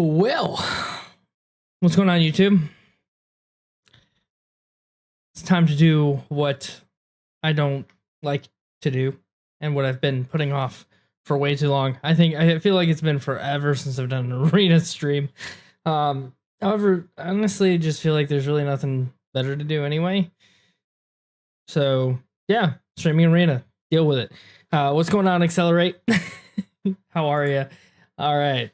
Well, what's going on, YouTube? It's time to do what I don't like to do and what I've been putting off for way too long. I feel like it's been forever since I've done an arena stream. However, honestly, I just feel like there's really nothing better to do anyway. So yeah, streaming arena, deal with it. What's going on, Accelerate? How are you? All right.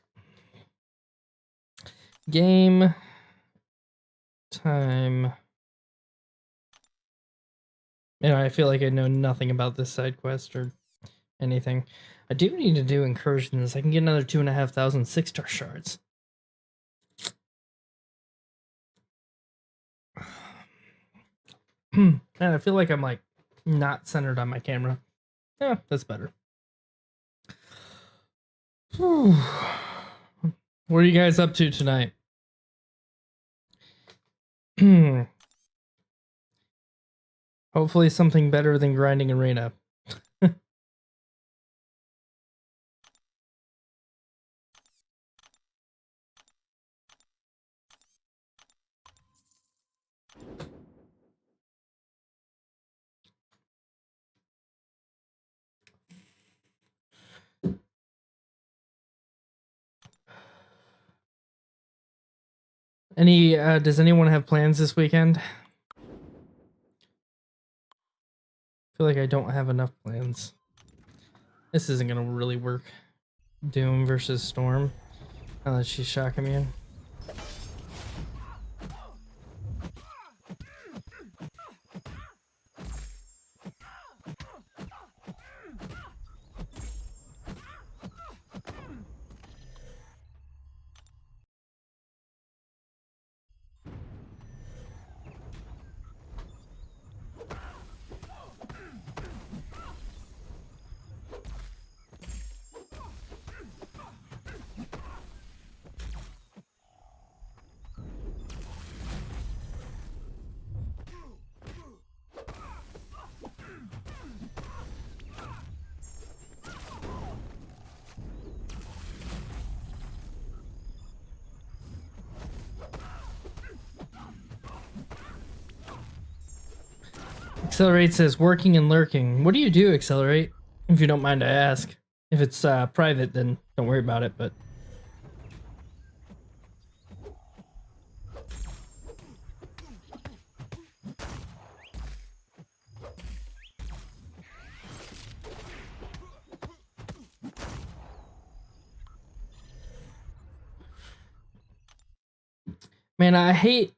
Game time. And I feel like I know nothing about this side quest or anything. I do need to do incursions. I can get another 2,500 6-star shards. And I feel like I'm like not centered on my camera. Yeah, that's better. What are you guys up to tonight? Hopefully something better than grinding arena. Does anyone have plans this weekend? I feel like I don't have enough plans. This isn't gonna really work. Doom versus Storm. Now that she's shocking me in. Accelerate says working and lurking. What do you do, Accelerate? If you don't mind I ask. If it's private, then don't worry about it, but... Man, I hate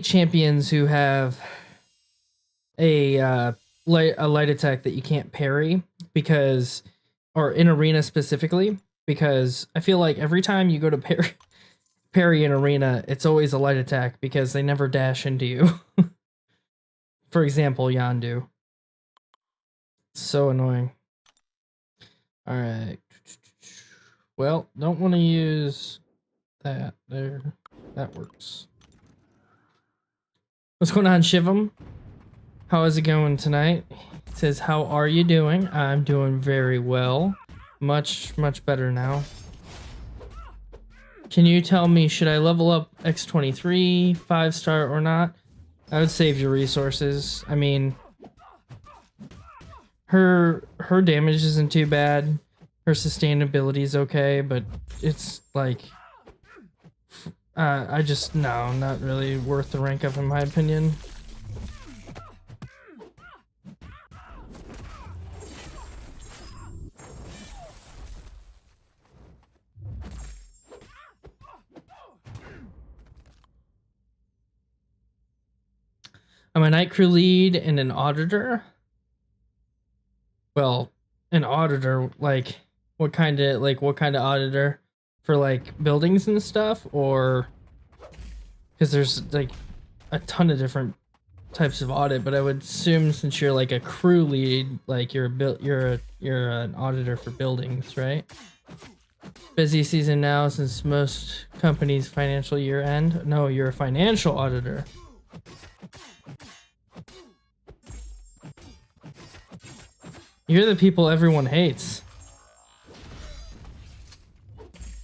champions who have a light attack that you can't parry, because, or in arena specifically, because I feel like every time you go to parry in arena, it's always a light attack because they never dash into you. For example, Yandu. So annoying. All right. Well, don't want to use that there. That works. What's going on, Shivam? How is it going tonight? It says, how are you doing? I'm doing very well. Much better now. Can you tell me, should I level up X23, 5-star or not? I would save your resources. I mean, her damage isn't too bad. Her sustainability is okay, but it's like... I just, no, not really worth the rank up in my opinion. I'm a night crew lead and an auditor. Well, an auditor, like what kind of auditor? For like buildings and stuff, or because there's like a ton of different types of audit, but I would assume since you're like a crew lead, like you're an auditor for buildings, right? Busy season now since most companies' financial year end. No, you're a financial auditor. You're the people everyone hates.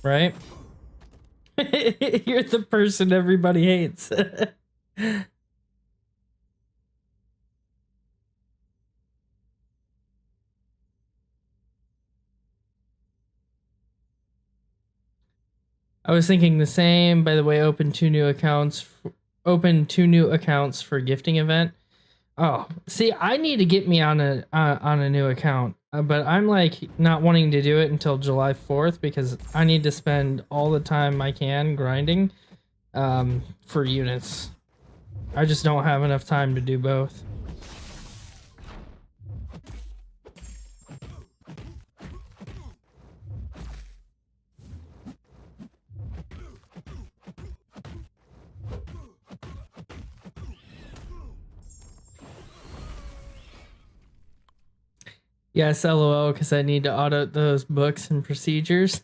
Right? You're the person everybody hates. I was thinking the same. By the way, open two new accounts. Open two new accounts for gifting event. Oh, see, I need to get me on a new account, but I'm like not wanting to do it until July 4th because I need to spend all the time I can grinding for units. I just don't have enough time to do both. Yes, LOL, because I need to audit those books and procedures.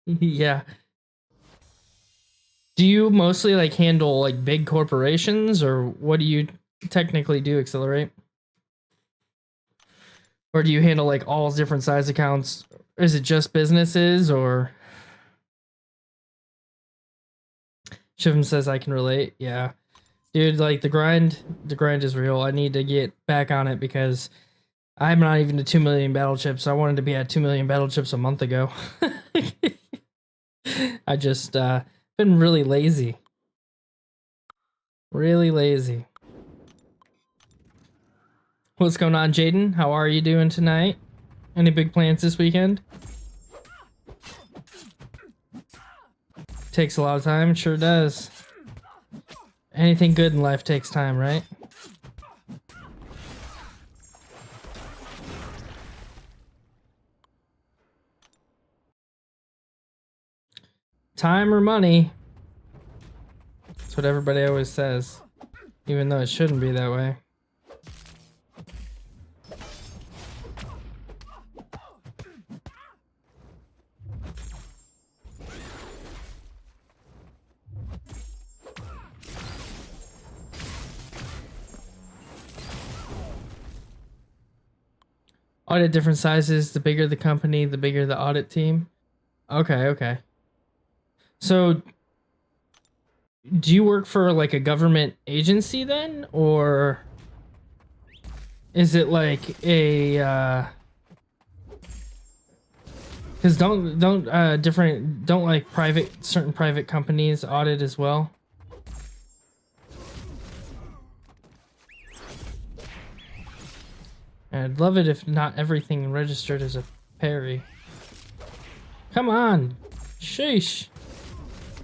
Yeah. Do you mostly like handle like big corporations, or what do you technically do, Accelerate? Or do you handle like all different size accounts? Is it just businesses, or? Shivim says I can relate. Yeah. Dude, like the grind is real. I need to get back on it because I'm not even at 2 million battle chips. I wanted to be at 2 million battle chips a month ago. I just been really lazy. Really lazy. What's going on, Jaden? How are you doing tonight? Any big plans this weekend? Takes a lot of time, sure does. Anything good in life takes time, right? Time or money. That's what everybody always says. Even though it shouldn't be that way. Audit different sizes. The bigger the company, the bigger the audit team. Okay, okay. So, do you work for like a government agency then, or is it like a? Because don't like certain private companies audit as well? I'd love it if not everything registered as a parry. Come on! Sheesh!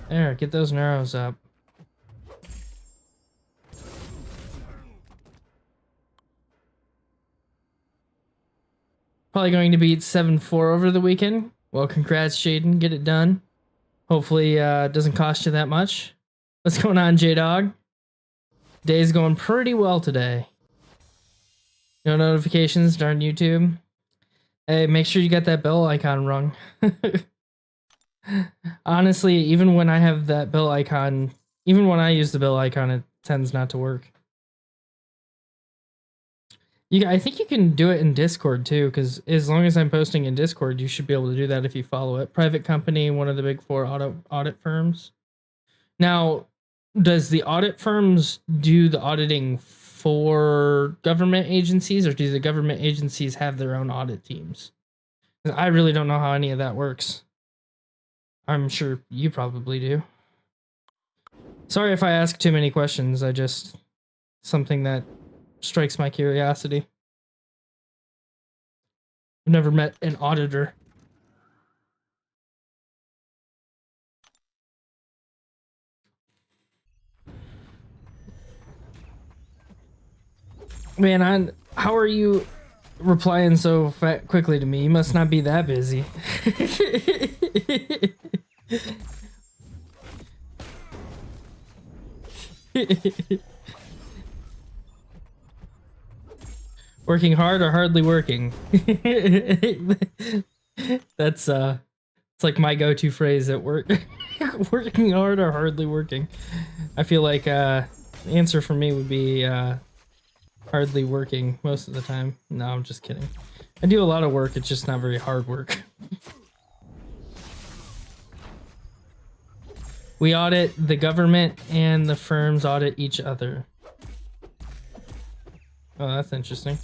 There, get those arrows up. Probably going to beat 7-4 over the weekend. Well, congrats, Jaden. Get it done. Hopefully, it doesn't cost you that much. What's going on, J-Dog? Day's going pretty well today. No notifications, darn YouTube. Hey, make sure you got that bell icon rung. Honestly, even when I have that bell icon, even when I use the bell icon, it tends not to work. I think you can do it in Discord too, because as long as I'm posting in Discord, you should be able to do that if you follow it. Private company, one of the big 4 audit firms. Now, does the audit firms do the auditing for government agencies, or do the government agencies have their own audit teams? I really don't know how any of that works. I'm sure you probably do. Sorry if I ask too many questions. Something that strikes my curiosity. I've never met an auditor. Man, how are you replying so quickly to me? You must not be that busy. Working hard or hardly working? That's it's like my go-to phrase at work. Working hard or hardly working. I feel like the answer for me would be hardly working most of the time. No, I'm just kidding. I do a lot of work, it's just not very hard work. We audit the government and the firms audit each other. Oh, that's interesting.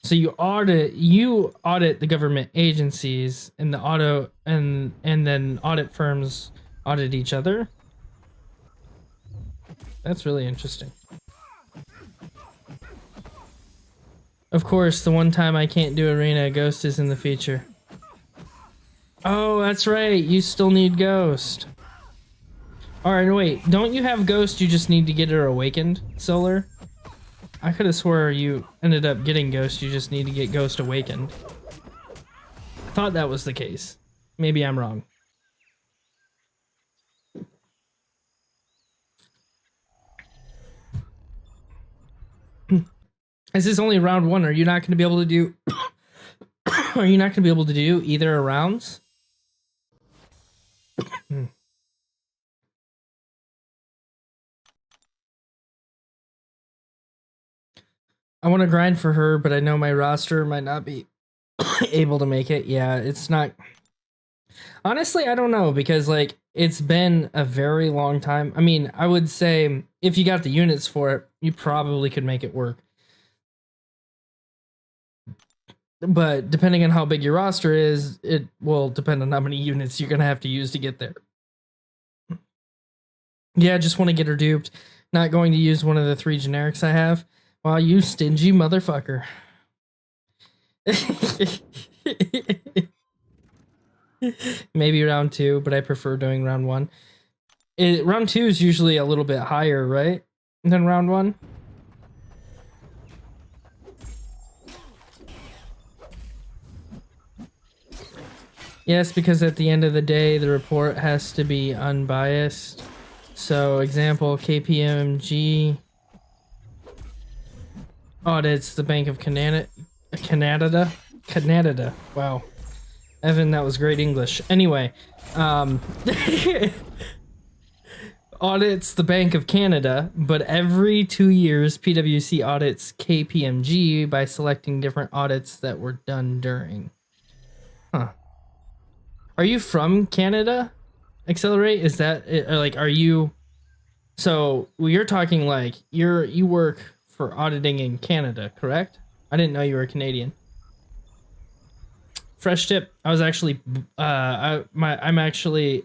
So you audit the government agencies and and then audit firms audit each other. That's really interesting. Of course, the one time I can't do arena, Ghost is in the feature. Oh, that's right. You still need Ghost. Alright, wait. Don't you have Ghost? You just need to get her awakened, Solar? I could have swore you ended up getting Ghost. You just need to get Ghost awakened. I thought that was the case. Maybe I'm wrong. This is only round 1. Are you not going to be able to do... Are you not going to be able to do either rounds? I want to grind for her, but I know my roster might not be able to make it. Yeah, it's not... Honestly, I don't know, because, like, it's been a very long time. I mean, I would say if you got the units for it, you probably could make it work. But depending on how big your roster is, it will depend on how many units you're going to have to use to get there. Yeah, just want to get her duped. Not going to use one of the 3 generics I have. Wow, you stingy motherfucker. Maybe round 2, but I prefer doing round 1. Round 2 is usually a little bit higher, right? Than round 1? Yes, because at the end of the day, the report has to be unbiased. So, example, KPMG audits the Bank of Canada. Wow. Evan, that was great English. Anyway, audits the Bank of Canada, but every 2 years, PwC audits KPMG by selecting different audits that were done during. Huh. Are you from Canada? Accelerate? Is that like, are you... So, you're talking like, you work for auditing in Canada, correct? I didn't know you were Canadian. Fresh tip. I was actually, I'm actually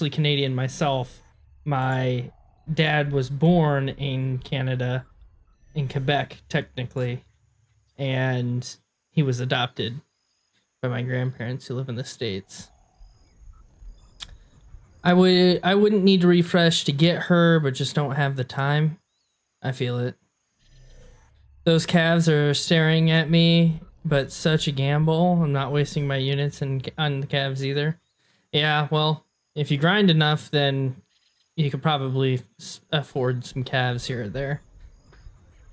Canadian myself. My dad was born in Canada, in Quebec, technically, and he was adopted by my grandparents who live in the States. I wouldn't need to refresh to get her, but just don't have the time. I feel it. Those calves are staring at me, but such a gamble. I'm not wasting my units on the calves either. Yeah, well, if you grind enough, then you could probably afford some calves here or there.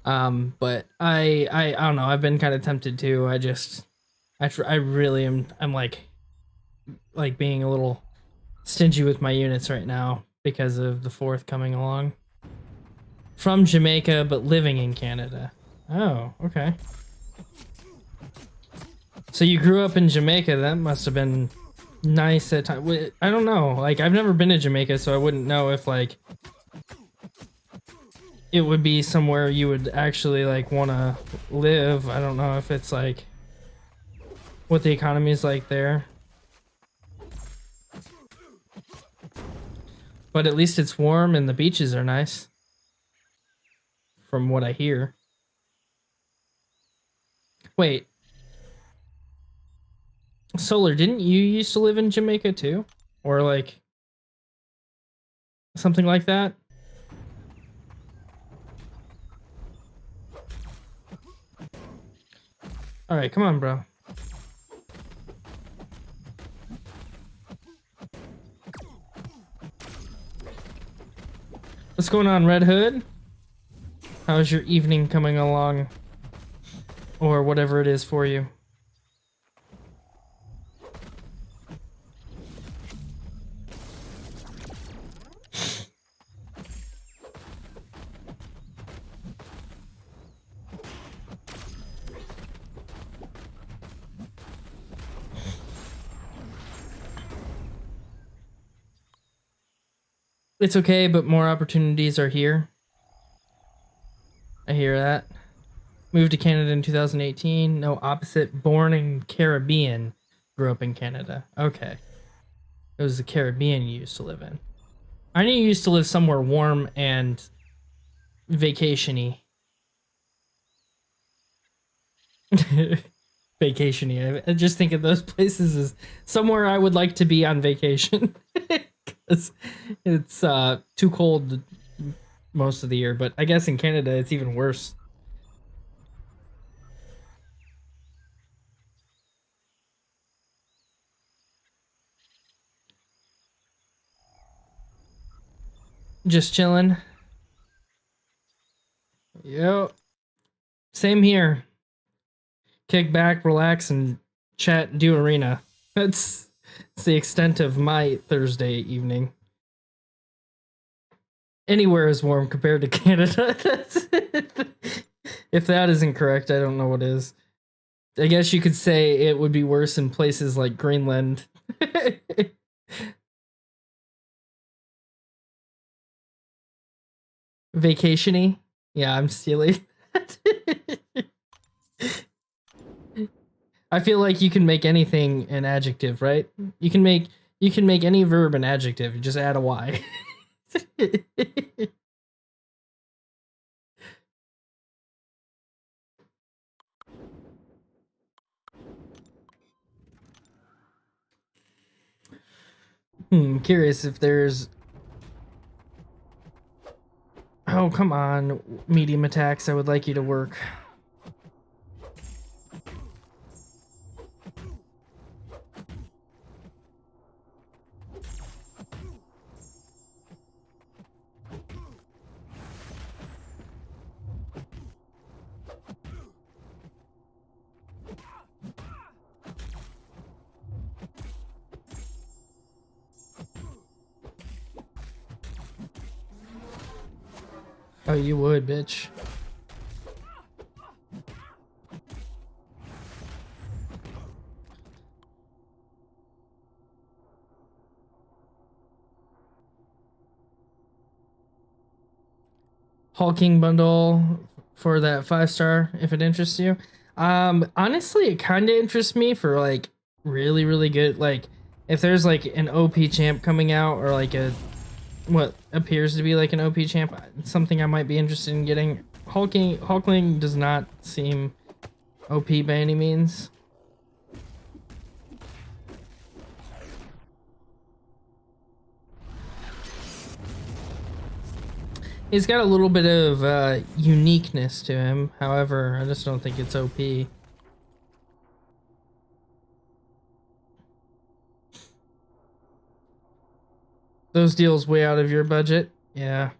But I don't know. I've been kind of tempted to. I really am. I'm like being a little stingy with my units right now because of the 4th coming along. From Jamaica, but living in Canada. Oh, okay. So you grew up in Jamaica. That must have been nice at time. I don't know. Like, I've never been to Jamaica, so I wouldn't know if, like, it would be somewhere you would actually, like, want to live. I don't know if it's, like, what the economy is like there. But at least it's warm and the beaches are nice. From what I hear. Wait. Solar, didn't you used to live in Jamaica too? Or like something like that? Alright, come on, bro. What's going on, Red Hood? How's your evening coming along? Or whatever it is for you. It's okay, but more opportunities are here. I hear that. Moved to Canada in 2018. No, opposite. Born in Caribbean. Grew up in Canada. Okay. It was the Caribbean you used to live in. I knew you used to live somewhere warm and vacation-y. Vacation-y. I just think of those places as somewhere I would like to be on vacation. Because it's too cold most of the year. But I guess in Canada it's even worse. Just chilling. Yep. Same here. Kick back, relax, and chat, do arena. That's the extent of my Thursday evening. Anywhere is warm compared to Canada. If that isn't correct, I don't know what is. I guess you could say it would be worse in places like Greenland. Vacationy? Yeah, I'm stealing. I feel like you can make anything an adjective, right? You can make any verb an adjective. You just add a y. Curious if there's. Oh, come on, medium attacks. I would like you to work. Oh, you would, bitch. Hulking bundle for that 5-star if it interests you. Honestly, it kind of interests me for like really, really good. Like, if there's like an OP champ coming out or like a what appears to be like an OP champ, something I might be interested in getting. Hulkling does not seem OP by any means. He's got a little bit of uniqueness to him. However, I just don't think it's OP. Those deals way out of your budget. Yeah.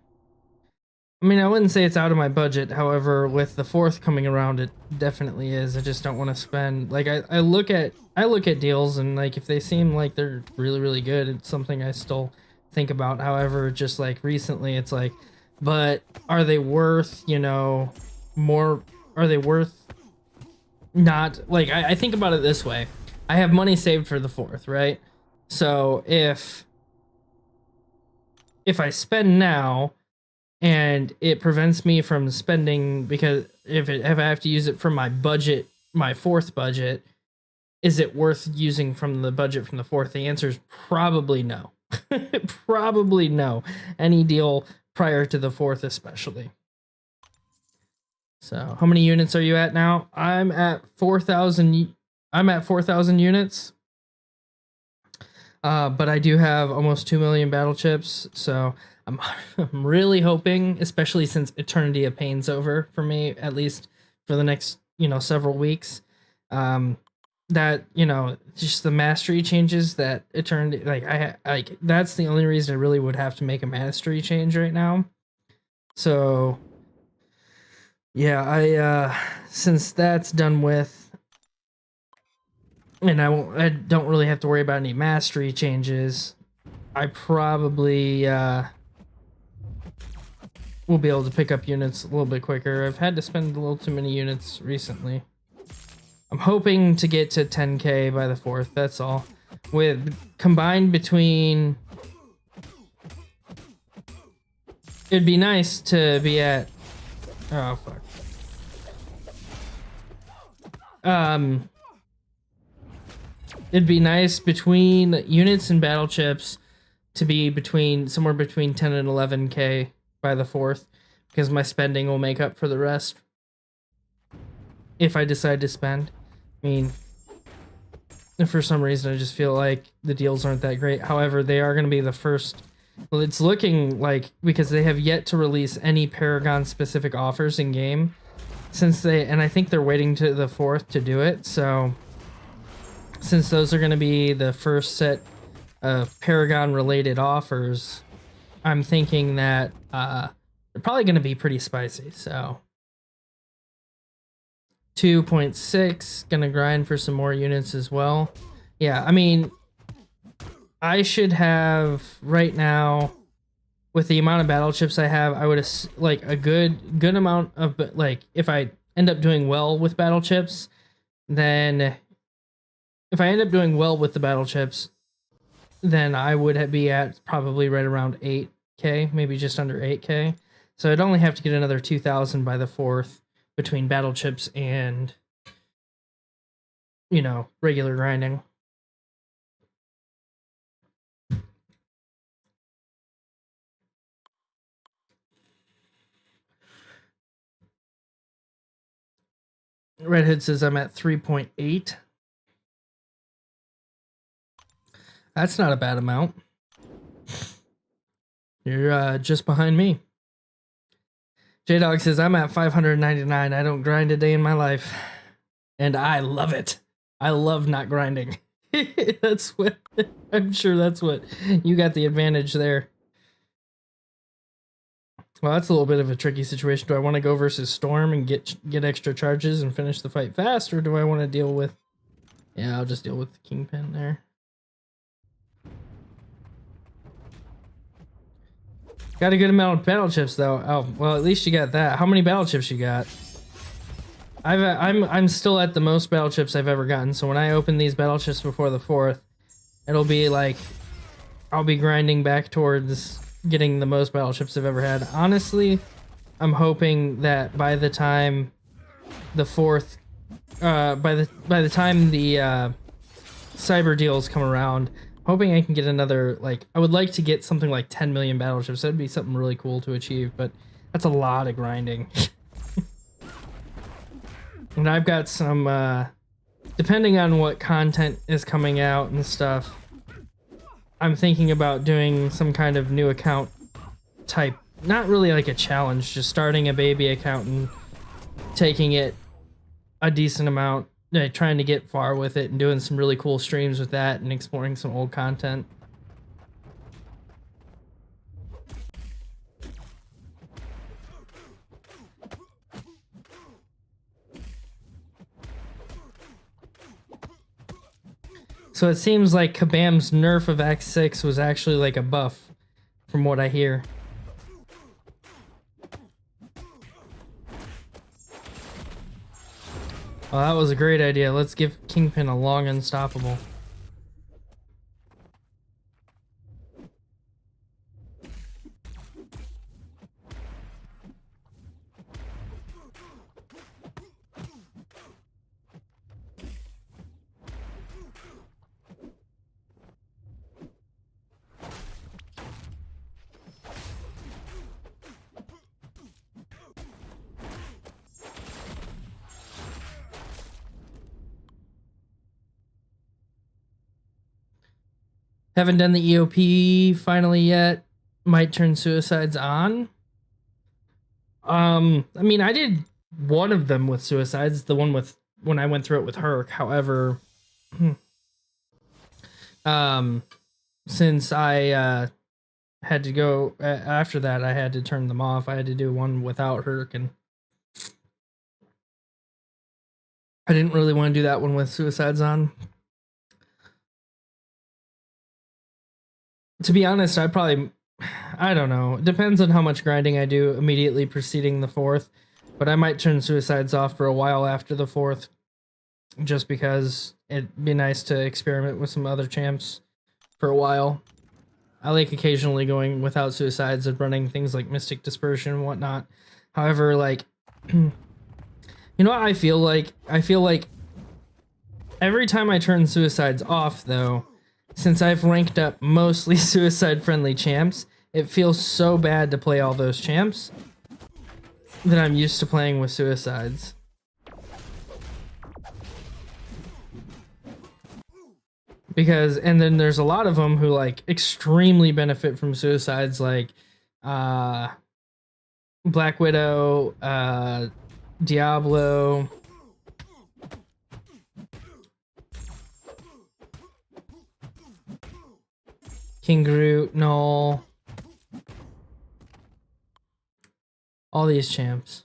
I mean, I wouldn't say it's out of my budget. However, with the 4th coming around, it definitely is. I just don't want to spend like I look at deals and like if they seem like they're really really good, it's something I still think about. However, just like recently, it's like, but are they worth more? Are they worth not like I think about it this way. I have money saved for the 4th, right? So if I spend now and it prevents me from spending because if I have to use it from my budget, my 4th budget, is it worth using from the budget from the 4th? The answer is probably no. Probably no. Any deal prior to the 4th especially. So how many units are you at now? I'm at 4,000. I'm at 4,000 units. But I do have almost 2 million battle chips, so I'm really hoping, especially since Eternity of Pain's over for me, at least for the next, several weeks, that, just the mastery changes that Eternity, like, that's the only reason I really would have to make a mastery change right now. So, yeah, since that's done with, and I don't really have to worry about any mastery changes, I probably will be able to pick up units a little bit quicker. I've had to spend a little too many units recently. I'm hoping to get to 10k by the 4th, that's all. With combined between It'd be nice to be at. Oh fuck. It'd be nice between units and battle chips to be somewhere between 10 and 11k by the 4th, because my spending will make up for the rest if I decide to spend. I mean, if for some reason I just feel like the deals aren't that great. However, they are going to be the first. Well, it's looking like, because they have yet to release any Paragon specific offers in game and I think they're waiting to the 4th to do it. So since those are going to be the first set of Paragon related offers, I'm thinking that they're probably going to be pretty spicy. So 2.6, gonna grind for some more units as well. Yeah, I mean, I should have right now, with the amount of battle chips I have, I would like a good amount of, like, if I end up doing well with battle chips, then if I end up doing well with the battle chips, then I would be at probably right around 8k, maybe just under 8k. So I'd only have to get another 2,000 by the 4th between battle chips and, you know, regular grinding. Red Hood says I'm at 3.8. That's not a bad amount. You're just behind me. J-Dog says I'm at 599. I don't grind a day in my life. And I love it. I love not grinding. That's what, I'm sure that's what, you got the advantage there. Well, that's a little bit of a tricky situation. Do I want to go versus Storm and get extra charges and finish the fight fast, or do I want to deal with... Yeah, I'll just deal with the Kingpin there. Got a good amount of battle chips though. Oh, well, at least you got that. How many battle chips you got? I'm still at the most battle chips I've ever gotten. So when I open these battle chips before the 4th, it'll be like I'll be grinding back towards getting the most battle chips I've ever had. Honestly, I'm hoping that by the time the 4th, by the time the cyber deals come around, hoping I can get another, like, I would like to get something like 10 million battle chips. That'd be something really cool to achieve, but that's a lot of grinding. And I've got some, depending on what content is coming out and stuff, I'm thinking about doing some kind of new account type, not really like a challenge, just starting a baby account and taking it a decent amount, like, trying to get far with it and doing some really cool streams with that and exploring some old content. So it seems like Kabam's nerf of X6 was actually like a buff, from what I hear. Well, that was a great idea. Let's give Kingpin a long unstoppable. Haven't done the EOP finally yet. Might turn suicides on. I mean, I did one of them with suicides, the one with when I went through it with Herc. However, since I had to go after that, I had to turn them off. I had to do one without Herc, and I didn't really want to do that one with suicides on. To be honest, I don't know. It depends on how much grinding I do immediately preceding the 4th, but I might turn suicides off for a while after the 4th, just because it'd be nice to experiment with some other champs for a while. I like occasionally going without suicides and running things like Mystic Dispersion and whatnot. However, like, you know what I feel like? I feel like every time I turn suicides off, though, since I've ranked up mostly suicide-friendly champs, it feels so bad to play all those champs that I'm used to playing with suicides. Because, and then there's a lot of them who like extremely benefit from suicides, like uh Black Widow, Diablo, King Groot, Null, all these champs.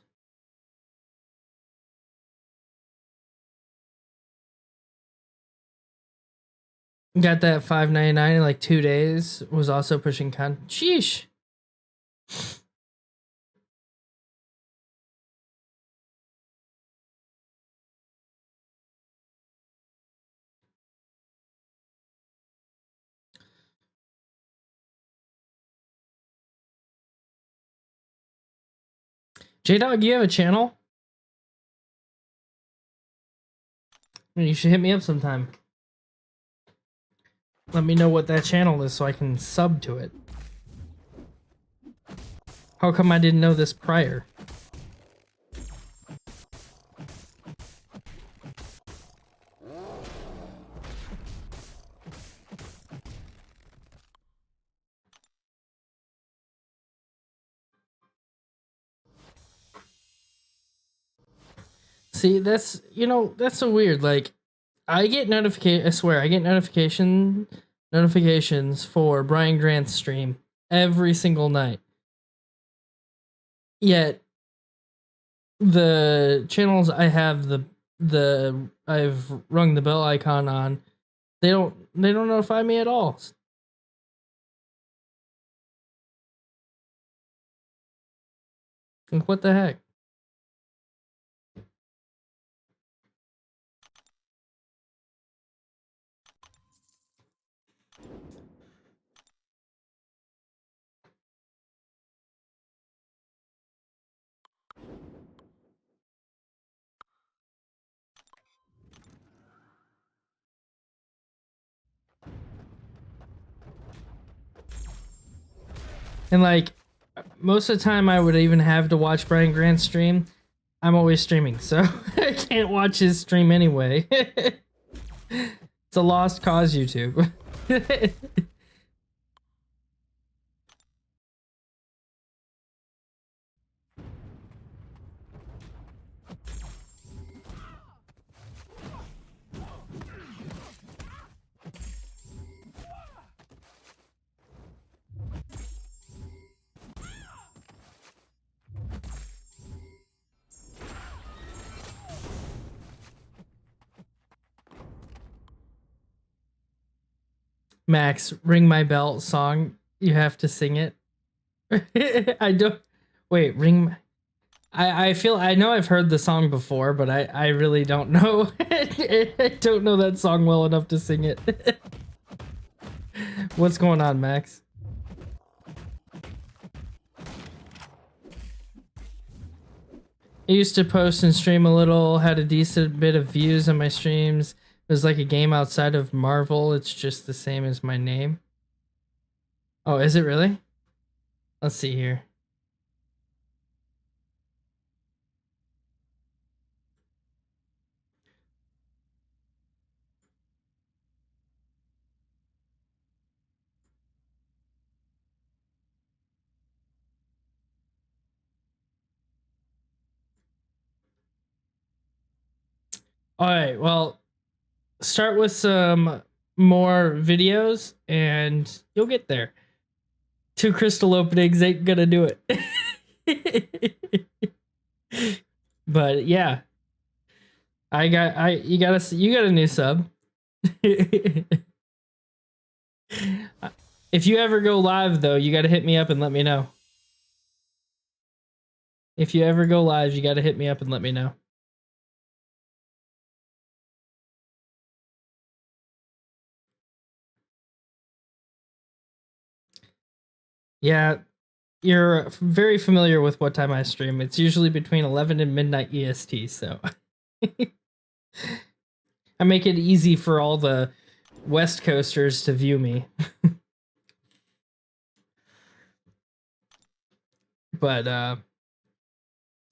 Got that $5.99 in like 2 days. Was also pushing con. Sheesh. J-Dog, you have a channel? You should hit me up sometime. Let me know what that channel is so I can sub to it. How come I didn't know this prior? See, that's, you know, that's so weird. Like, I get notification. I swear, I get notifications for Brian Grant's stream every single night. Yet, the channels I have the I've rung the bell icon on, they don't notify me at all. Like, what the heck? And like, most of the time I would even have to watch Brian Grant's stream. I'm always streaming, so I can't watch his stream anyway. It's a lost cause, YouTube. Max, ring my bell song. You have to sing it. I don't. Wait, ring. I feel I know I've heard the song before, but I really don't know. I don't know that song well enough to sing it. What's going on, Max? I used to post and stream a little, had a decent bit of views on my streams. It was like a game outside of Marvel. It's just the same as my name. Oh, is it really? Let's see here. All right, well, start with some more videos and you'll get there. 2 crystal openings ain't gonna do it. But yeah, you got a new sub. If you ever go live though, you got to hit me up and let me know. If you ever go live, you got to hit me up and let me know. Yeah, you're very familiar with what time I stream. It's usually between 11 and midnight EST, so I make it easy for all the West Coasters to view me. But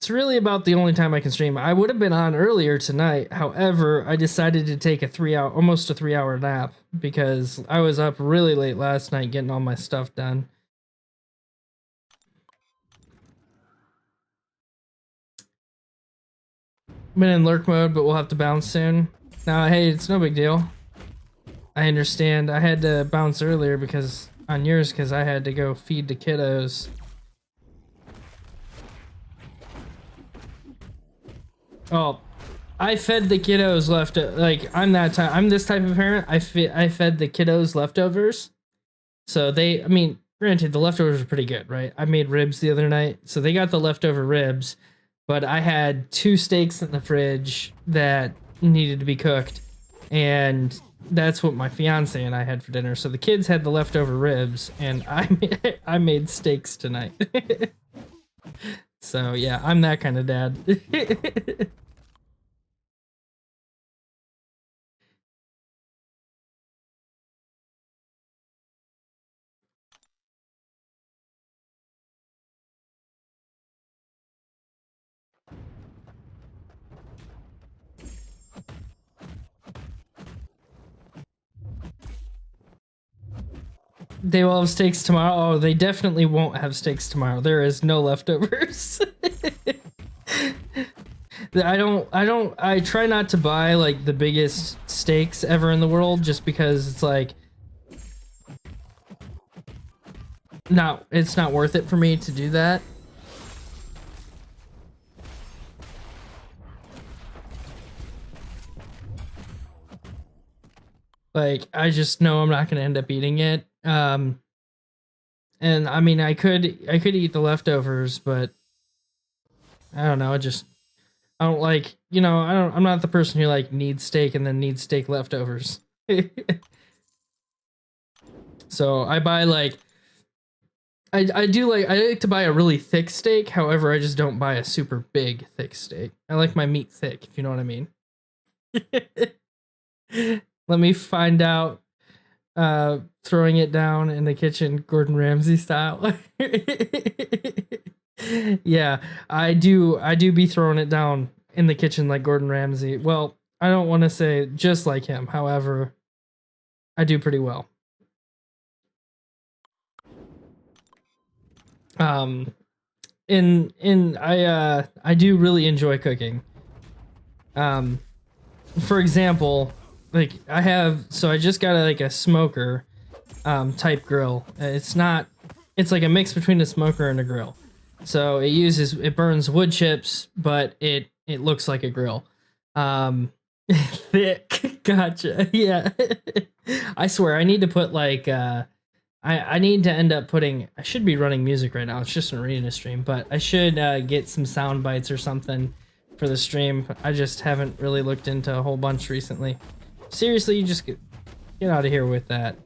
it's really about the only time I can stream. I would have been on earlier tonight. However, I decided to take almost a 3 hour nap because I was up really late last night getting all my stuff done. Been in lurk mode, but we'll have to bounce soon. Now, hey, it's no big deal. I understand. I had to bounce earlier because I had to go feed the kiddos. Oh, I fed the kiddos I'm this type of parent. I fed the kiddos leftovers. So granted, the leftovers are pretty good, right? I made ribs the other night, so they got the leftover ribs, but I had 2 steaks in the fridge that needed to be cooked, and that's what my fiance and I had for dinner. So the kids had the leftover ribs, and I made steaks tonight. So yeah, I'm that kind of dad. They will have steaks tomorrow. Oh, they definitely won't have steaks tomorrow. There is no leftovers. I try not to buy like the biggest steaks ever in the world just because it's like it's not worth it for me to do that. Like I just know I'm not going to end up eating it. And I mean I could eat the leftovers, but I don't know, I don't like, I'm not the person who like needs steak and then needs steak leftovers. So I buy like I like to buy a really thick steak. However, I just don't buy a super big thick steak. I like my meat thick, if you know what I mean. Let me find out. Throwing it down in the kitchen, Gordon Ramsay style. Yeah, I do be throwing it down in the kitchen like Gordon Ramsay. Well, I don't want to say just like him. However, I do pretty well. I do really enjoy cooking. For example, like I just got a smoker type grill. It's like a mix between a smoker and a grill. So it burns wood chips, but it looks like a grill. Thick. Gotcha. Yeah. I swear I need to put I need to end up putting, I should be running music right now. It's just an arena stream, but I should get some sound bites or something for the stream. I just haven't really looked into a whole bunch recently. Seriously, you just get out of here with that.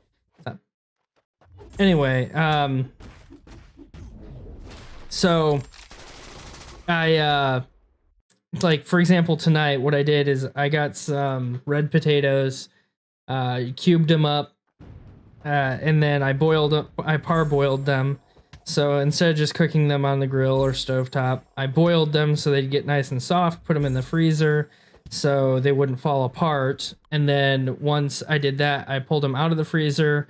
Anyway, so I for example tonight what I did is I got some red potatoes, cubed them up, and then I parboiled them. So instead of just cooking them on the grill or stovetop, I boiled them so they'd get nice and soft, put them in the freezer so they wouldn't fall apart. And then once I did that, I pulled them out of the freezer,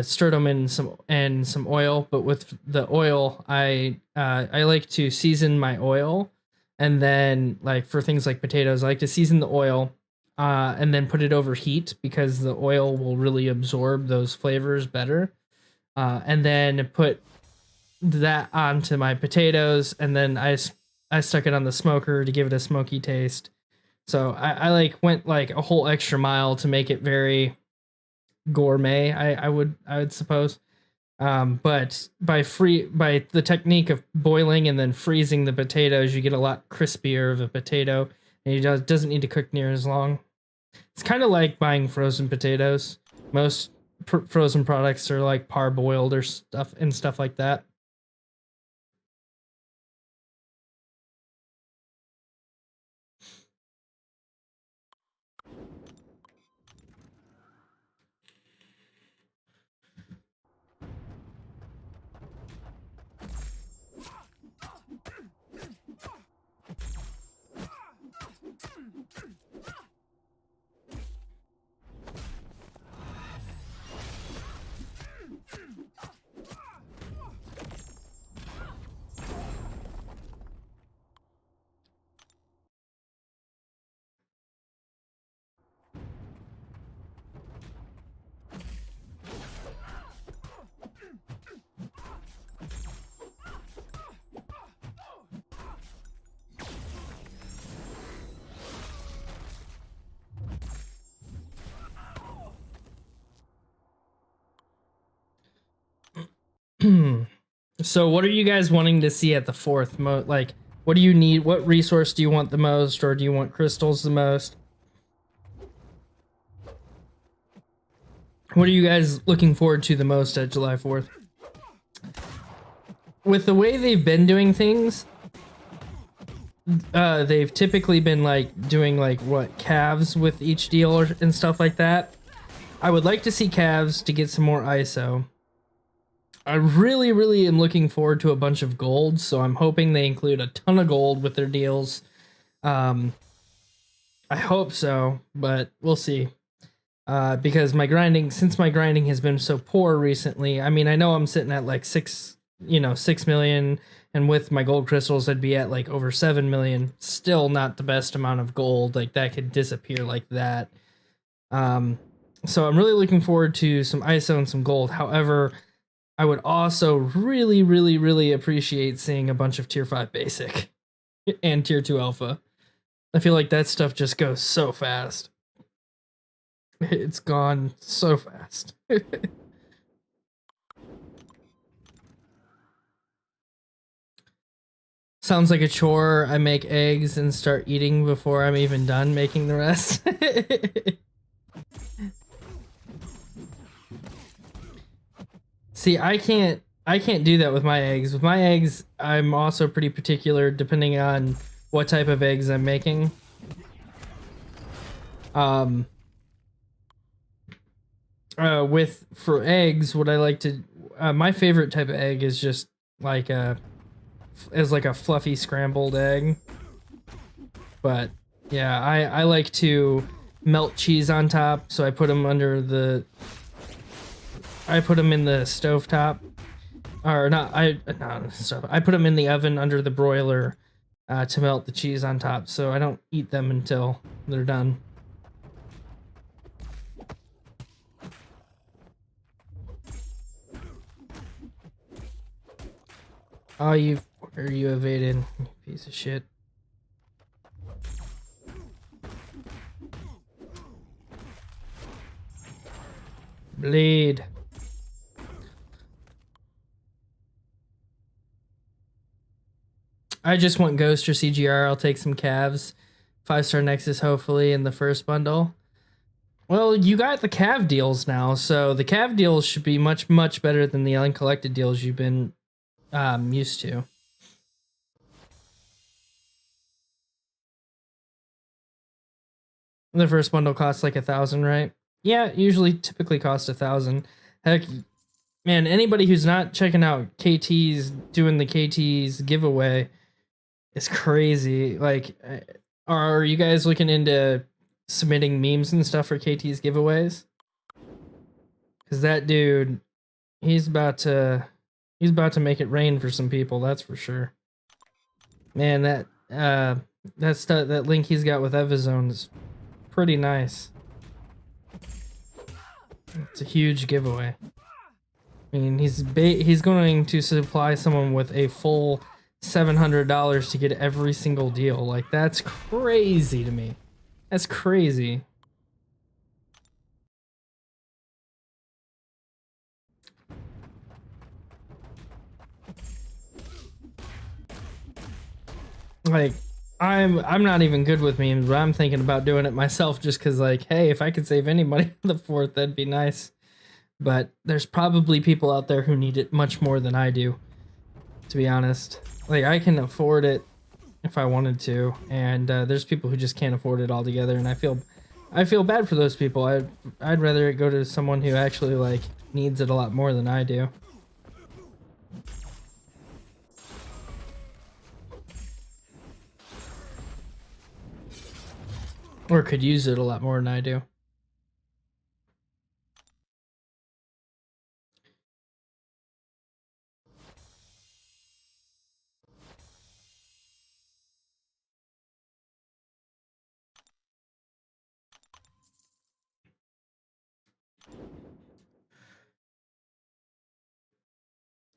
stirred them in some oil. But with the oil, I like to season my oil. And then like for things like potatoes, I like to season the oil and then put it over heat because the oil will really absorb those flavors better. And then put that onto my potatoes, and then I stuck it on the smoker to give it a smoky taste. So I went like a whole extra mile to make it very gourmet. I would suppose. But by the technique of boiling and then freezing the potatoes, you get a lot crispier of a potato, and it doesn't need to cook near as long. It's kind of like buying frozen potatoes. Most frozen products are like parboiled or stuff like that. So what are you guys wanting to see at the fourth like what do you need? What resource do you want the most, or do you want crystals the most? What are you guys looking forward to the most at July 4th? With the way they've been doing things, they've typically been like doing like what calves with each deal and stuff like that. I would like to see calves to get some more ISO. I really am looking forward to a bunch of gold, so I'm hoping they include a ton of gold with their deals. I hope so, but we'll see. Because my grinding has been so poor recently. I mean, I know I'm sitting at like 6 million, and with my gold crystals, I'd be at like over 7 million. Still not the best amount of gold. Like that could disappear like that. So I'm really looking forward to some ISO and some gold. However, I would also really appreciate seeing a bunch of tier 5 basic and tier 2 alpha. I feel like that stuff just goes so fast. It's gone so fast. Sounds like a chore. I make eggs and start eating before I'm even done making the rest. See, I can't do that with my eggs. With my eggs, I'm also pretty particular depending on what type of eggs I'm making. For eggs, what I like to my favorite type of egg is just like a fluffy scrambled egg. But yeah, I like to melt cheese on top, so I put them in the stovetop. Or not, I put them in the oven under the broiler to melt the cheese on top, so I don't eat them until they're done. Oh, you evaded, you piece of shit. Bleed. I just want Ghost or CGR. I'll take some calves. 5-star Nexus, hopefully, in the first bundle. Well, you got the cav deals now, so the cav deals should be much better than the uncollected deals you've been used to. The first bundle costs like 1,000, right? Yeah, usually typically costs 1,000. Heck, man, anybody who's not checking out KT's doing the KT's giveaway is crazy. Like, are you guys looking into submitting memes and stuff for KT's giveaways? Because that dude, he's about to make it rain for some people. That's for sure. Man, that link he's got with Evazone is pretty nice. It's a huge giveaway. I mean, he's going to supply someone with a full $700 to get every single deal. Like, that's crazy to me. That's crazy. Like, I'm not even good with memes, but I'm thinking about doing it myself just because, like, hey, if I could save any money on the 4th, that'd be nice. But there's probably people out there who need it much more than I do, to be honest. Like, I can afford it if I wanted to, and there's people who just can't afford it altogether, and I feel bad for those people. I'd rather it go to someone who actually like needs it a lot more than I do. Or could use it a lot more than I do.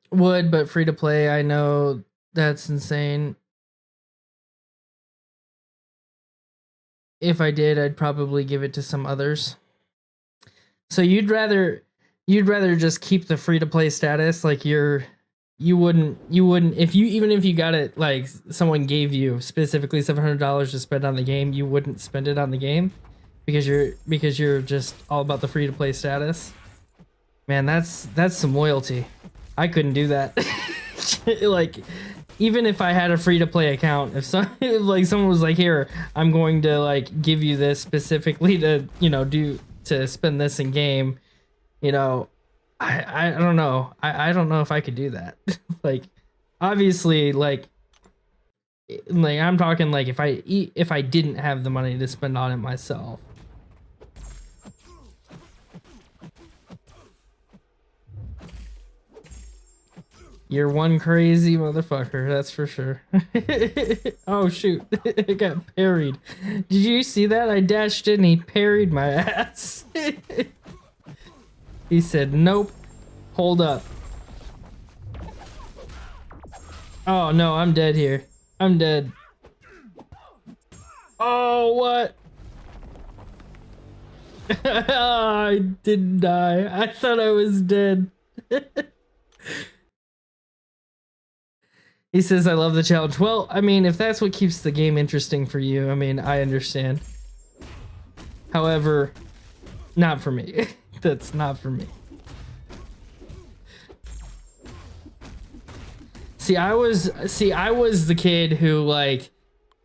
Would, but free to play, I know that's insane. If I did, I'd probably give it to some others. So you'd rather just keep the free to play status, like you wouldn't if you even if you got it, like someone gave you specifically $700 to spend on the game, you wouldn't spend it on the game because you're just all about the free to play status. Man, that's some loyalty. I couldn't do that. Like, even if I had a free to play account, if like someone was like, here, I'm going to like give you this specifically to, you know, to spend this in game, you know, I don't know. I don't know if I could do that. Like, obviously, like I'm talking like if I didn't have the money to spend on it myself. You're one crazy motherfucker, that's for sure. Oh shoot, it got parried. Did you see that? I dashed in, he parried my ass. He said, nope, hold up. Oh no, I'm dead here. I'm dead. Oh, what? I didn't die. I thought I was dead. He says, I love the challenge. Well, I mean, if that's what keeps the game interesting for you, I mean, I understand. However, not for me. That's not for me. See, I was the kid who, like,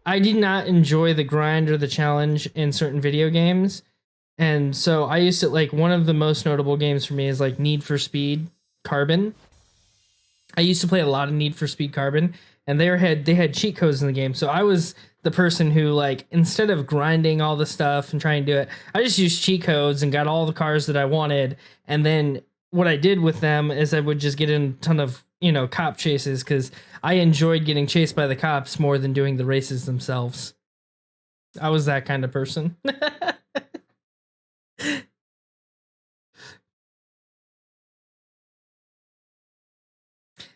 I did not enjoy the grind or the challenge in certain video games. And so I used to, like, one of the most notable games for me is like Need for Speed Carbon. I used to play a lot of Need for Speed Carbon, and they had cheat codes in the game. So I was the person who, like, instead of grinding all the stuff and trying to do it, I just used cheat codes and got all the cars that I wanted. And then what I did with them is I would just get in a ton of, you know, cop chases, because I enjoyed getting chased by the cops more than doing the races themselves. I was that kind of person.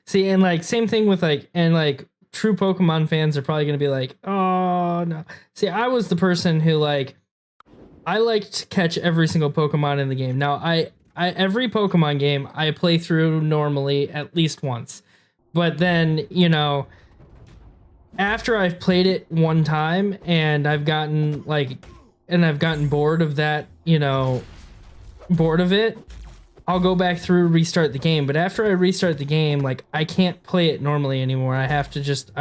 See, and like same thing with like, and like true Pokemon fans are probably gonna be like, oh no. See, I was the person who, like, I liked to catch every single Pokemon in the game. Now I every Pokemon game I play through normally at least once. But then, you know, after I've played it one time and I've gotten bored of that, you know, bored of it, I'll go back through, restart the game. But after I restart the game, like, I can't play it normally anymore. I'm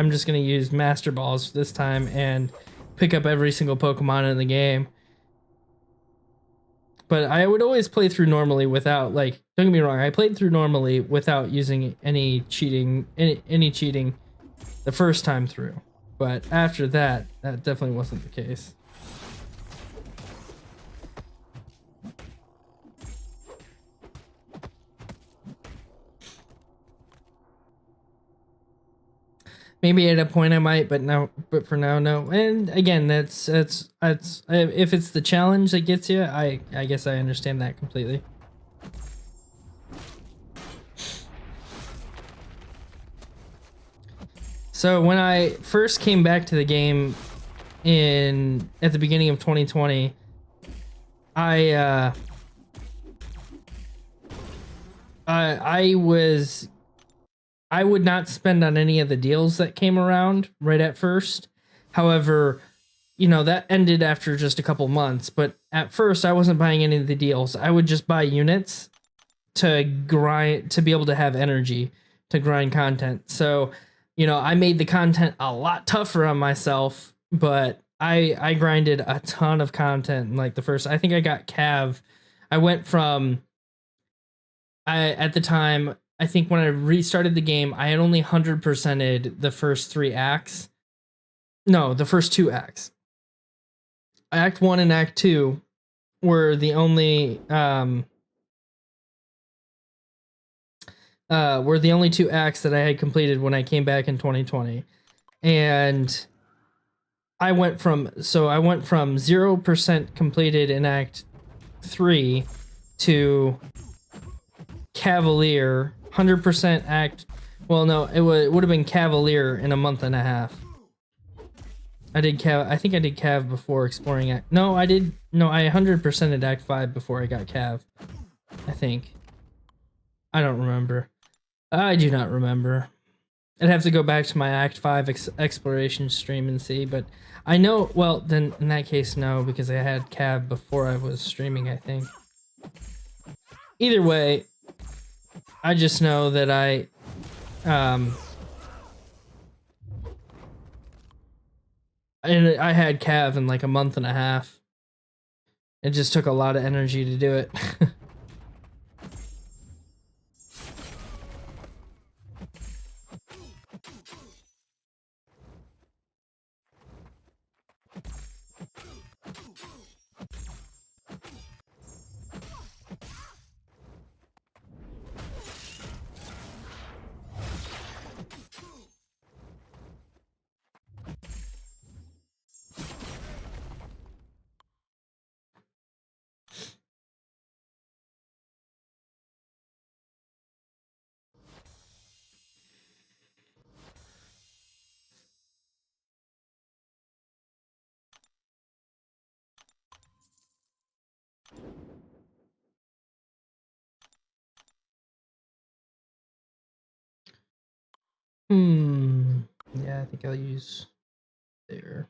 just gonna use Master Balls this time and pick up every single Pokemon in the game. But I would always play through normally without, like, don't get me wrong, I played through normally without using any cheating the first time through. But after that, that definitely wasn't the case. Maybe at a point I might, but for now, no. And again, that's if it's the challenge that gets you, I guess I understand that completely. So when I first came back to the game at the beginning of 2020, I would not spend on any of the deals that came around right at first. However, you know, that ended after just a couple months. But at first, I wasn't buying any of the deals. I would just buy units to grind, to be able to have energy to grind content. So, you know, I made the content a lot tougher on myself, but I grinded a ton of content in like the first, I think I got Cav. I went from, at the time, I think when I restarted the game, I had only 100%ed the first 3 acts. No, the first 2 acts. Act 1 and Act 2 were the only 2 acts that I had completed when I came back in 2020. And I went from 0% completed in Act 3 to Cavalier, 100% Act. Well, no, it would have been Cavalier in a month and a half. I did Cav. I think I did Cav before exploring Act. No, I did. No, I 100%ed Act 5 before I got Cav. I think. I don't remember. I do not remember. I'd have to go back to my Act 5 exploration stream and see, but I know, well, then in that case, no, because I had Cav before I was streaming, I think. Either way, I just know that I had Cav in like a month and a half. It just took a lot of energy to do it. Yeah, I think I'll use there.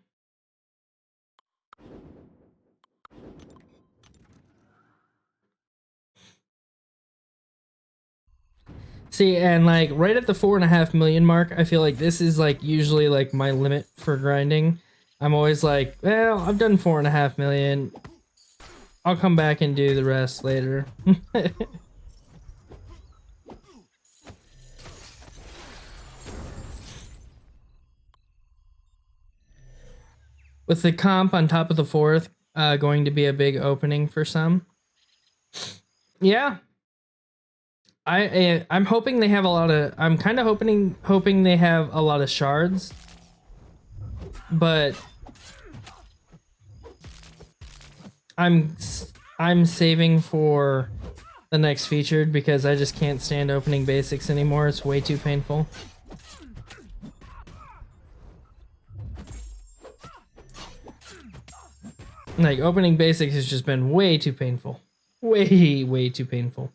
See, and like right at the 4.5 million mark, I feel like this is like usually like my limit for grinding. I'm always like, well, I've done 4.5 million. I'll come back and do the rest later. With the comp on top of the 4th going to be a big opening for some. Yeah. I'm hoping they have a lot of, I'm kind of hoping they have a lot of shards. But I'm saving for the next featured because I just can't stand opening basics anymore. It's way too painful. Like, opening basics has just been way too painful. Way too painful.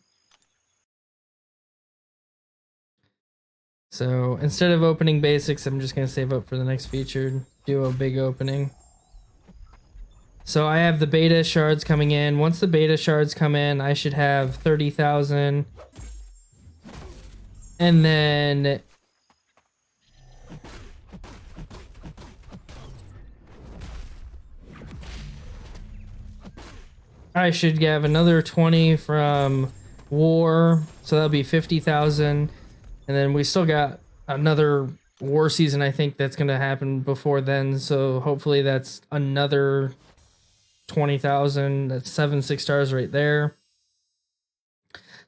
So, instead of opening basics, I'm just going to save up for the next featured, do a big opening. So, I have the beta shards coming in. Once the beta shards come in, I should have 30,000. And then I should have another 20 from War, so that'll be 50,000. And then we still got another War season, I think, that's going to happen before then. So hopefully that's another 20,000. That's 7 6-stars right there.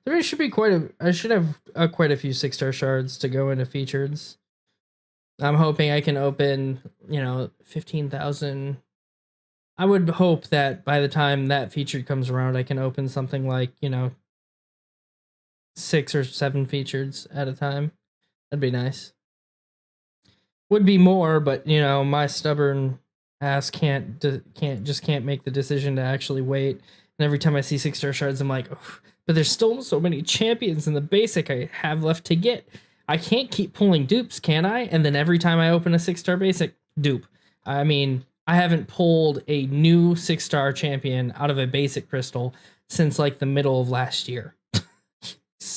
There should be I should have quite a few 6-star shards to go into features. I'm hoping I can open, 15,000. I would hope that by the time that featured comes around, I can open something like, 6 or 7 features at a time. That'd be nice. Would be more, but my stubborn ass can't make the decision to actually wait. And every time I see 6-star shards, I'm like, oh, but there's still so many champions in the basic I have left to get. I can't keep pulling dupes, can I? And then every time I open a 6-star basic, dupe. I mean, I haven't pulled a new 6-star champion out of a basic crystal since like the middle of last year.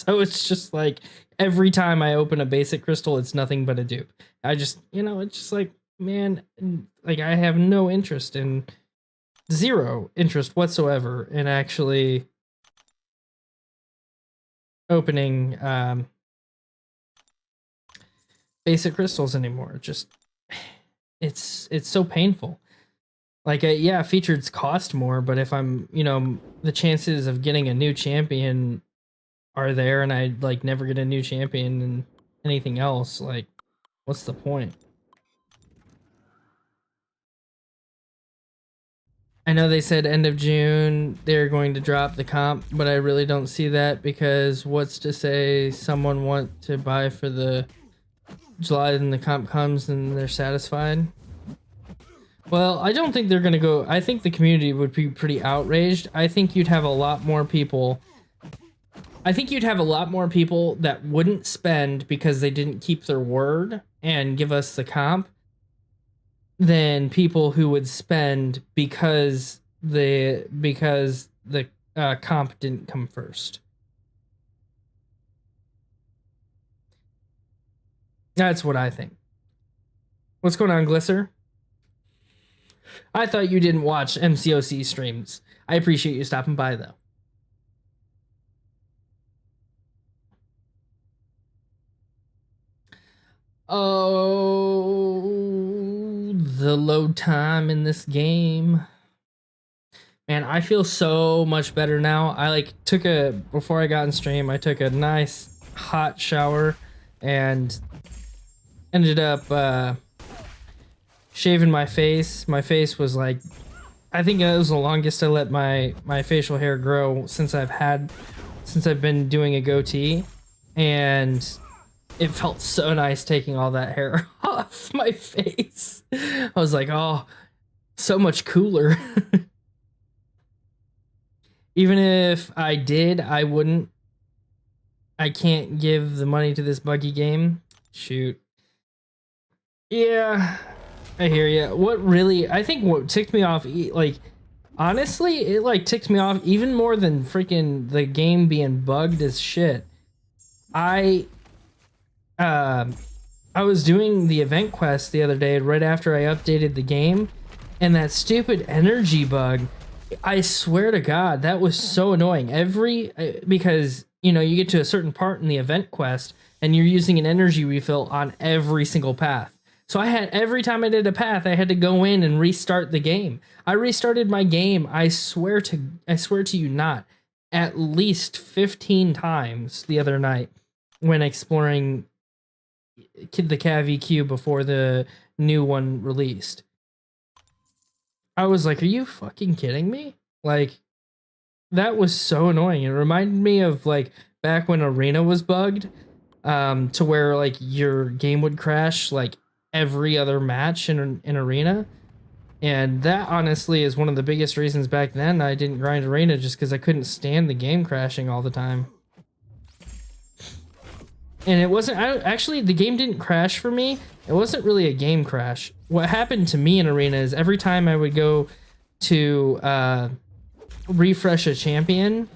So it's just like every time I open a basic crystal, it's nothing but a dupe. I just, it's just like, man, like I have no interest in, zero interest whatsoever in actually opening basic crystals anymore. Just it's so painful. Like, yeah, features cost more, but if I'm, the chances of getting a new champion are there, and I like never get a new champion and anything else, like, what's the point? I know they said end of June they're going to drop the comp, but I really don't see that, because what's to say someone want to buy for the July and the comp comes and they're satisfied? Well, I don't think they're gonna go. I think the community would be pretty outraged. I think you'd have a lot more people. I think you'd have a lot more people that wouldn't spend because they didn't keep their word and give us the comp than people who would spend because the comp didn't come first. That's what I think. What's going on, Glisser? I thought you didn't watch MCOC streams. I appreciate you stopping by, though. Oh, the load time in this game. Man, I feel so much better now. I before I got in stream, I took a nice hot shower and ended up shaving my face. My face was like, I think it was the longest I let my facial hair grow since I've been doing a goatee, and it felt so nice taking all that hair off my face. I was like, oh, so much cooler. Even if I did, I wouldn't. I can't give the money to this buggy game. Shoot. Yeah, I hear you. I think what ticked me off, like, honestly, it like ticked me off even more than freaking the game being bugged as shit. I was doing the event quest the other day right after I updated the game, and that stupid energy bug, I swear to God, that was so annoying. Because, you get to a certain part in the event quest and you're using an energy refill on every single path. So every time I did a path, I had to go in and restart the game. I restarted my game, I swear to you not, at least 15 times the other night when exploring the CAV before the new one released. I was like, are you fucking kidding me? Like, that was so annoying. It reminded me of like back when Arena was bugged, to where like your game would crash like every other match in Arena. And that honestly is one of the biggest reasons back then I didn't grind Arena, just because I couldn't stand the game crashing all the time. And it wasn't, actually, the game didn't crash for me. It wasn't really a game crash. What happened to me in Arena is every time I would go to refresh a champion,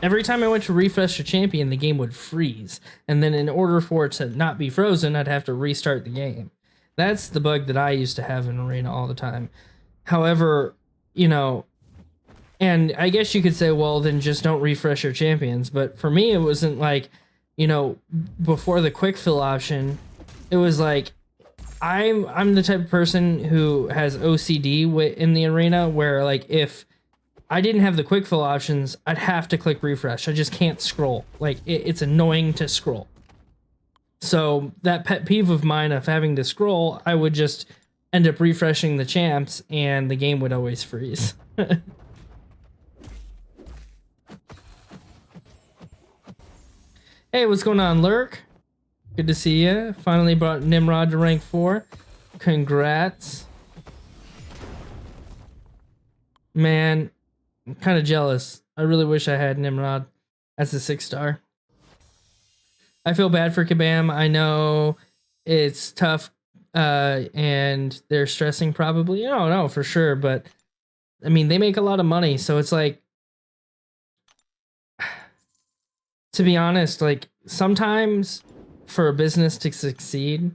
the game would freeze. And then in order for it to not be frozen, I'd have to restart the game. That's the bug that I used to have in Arena all the time. However, and I guess you could say, well, then just don't refresh your champions. But for me, it wasn't like, before the quick fill option, it was like, I'm the type of person who has OCD in the Arena, where like if I didn't have the quick fill options, I'd have to click refresh. I just can't scroll. Like it's annoying to scroll. So that pet peeve of mine of having to scroll, I would just end up refreshing the champs and the game would always freeze. Hey, what's going on, Lurk? Good to see you. Finally brought Nimrod to rank 4. Congrats. Man, I'm kind of jealous. I really wish I had Nimrod as a 6-star. I feel bad for Kabam. I know it's tough, and they're stressing probably. Oh, no, for sure. But, I mean, they make a lot of money, so it's like, to be honest, like sometimes for a business to succeed,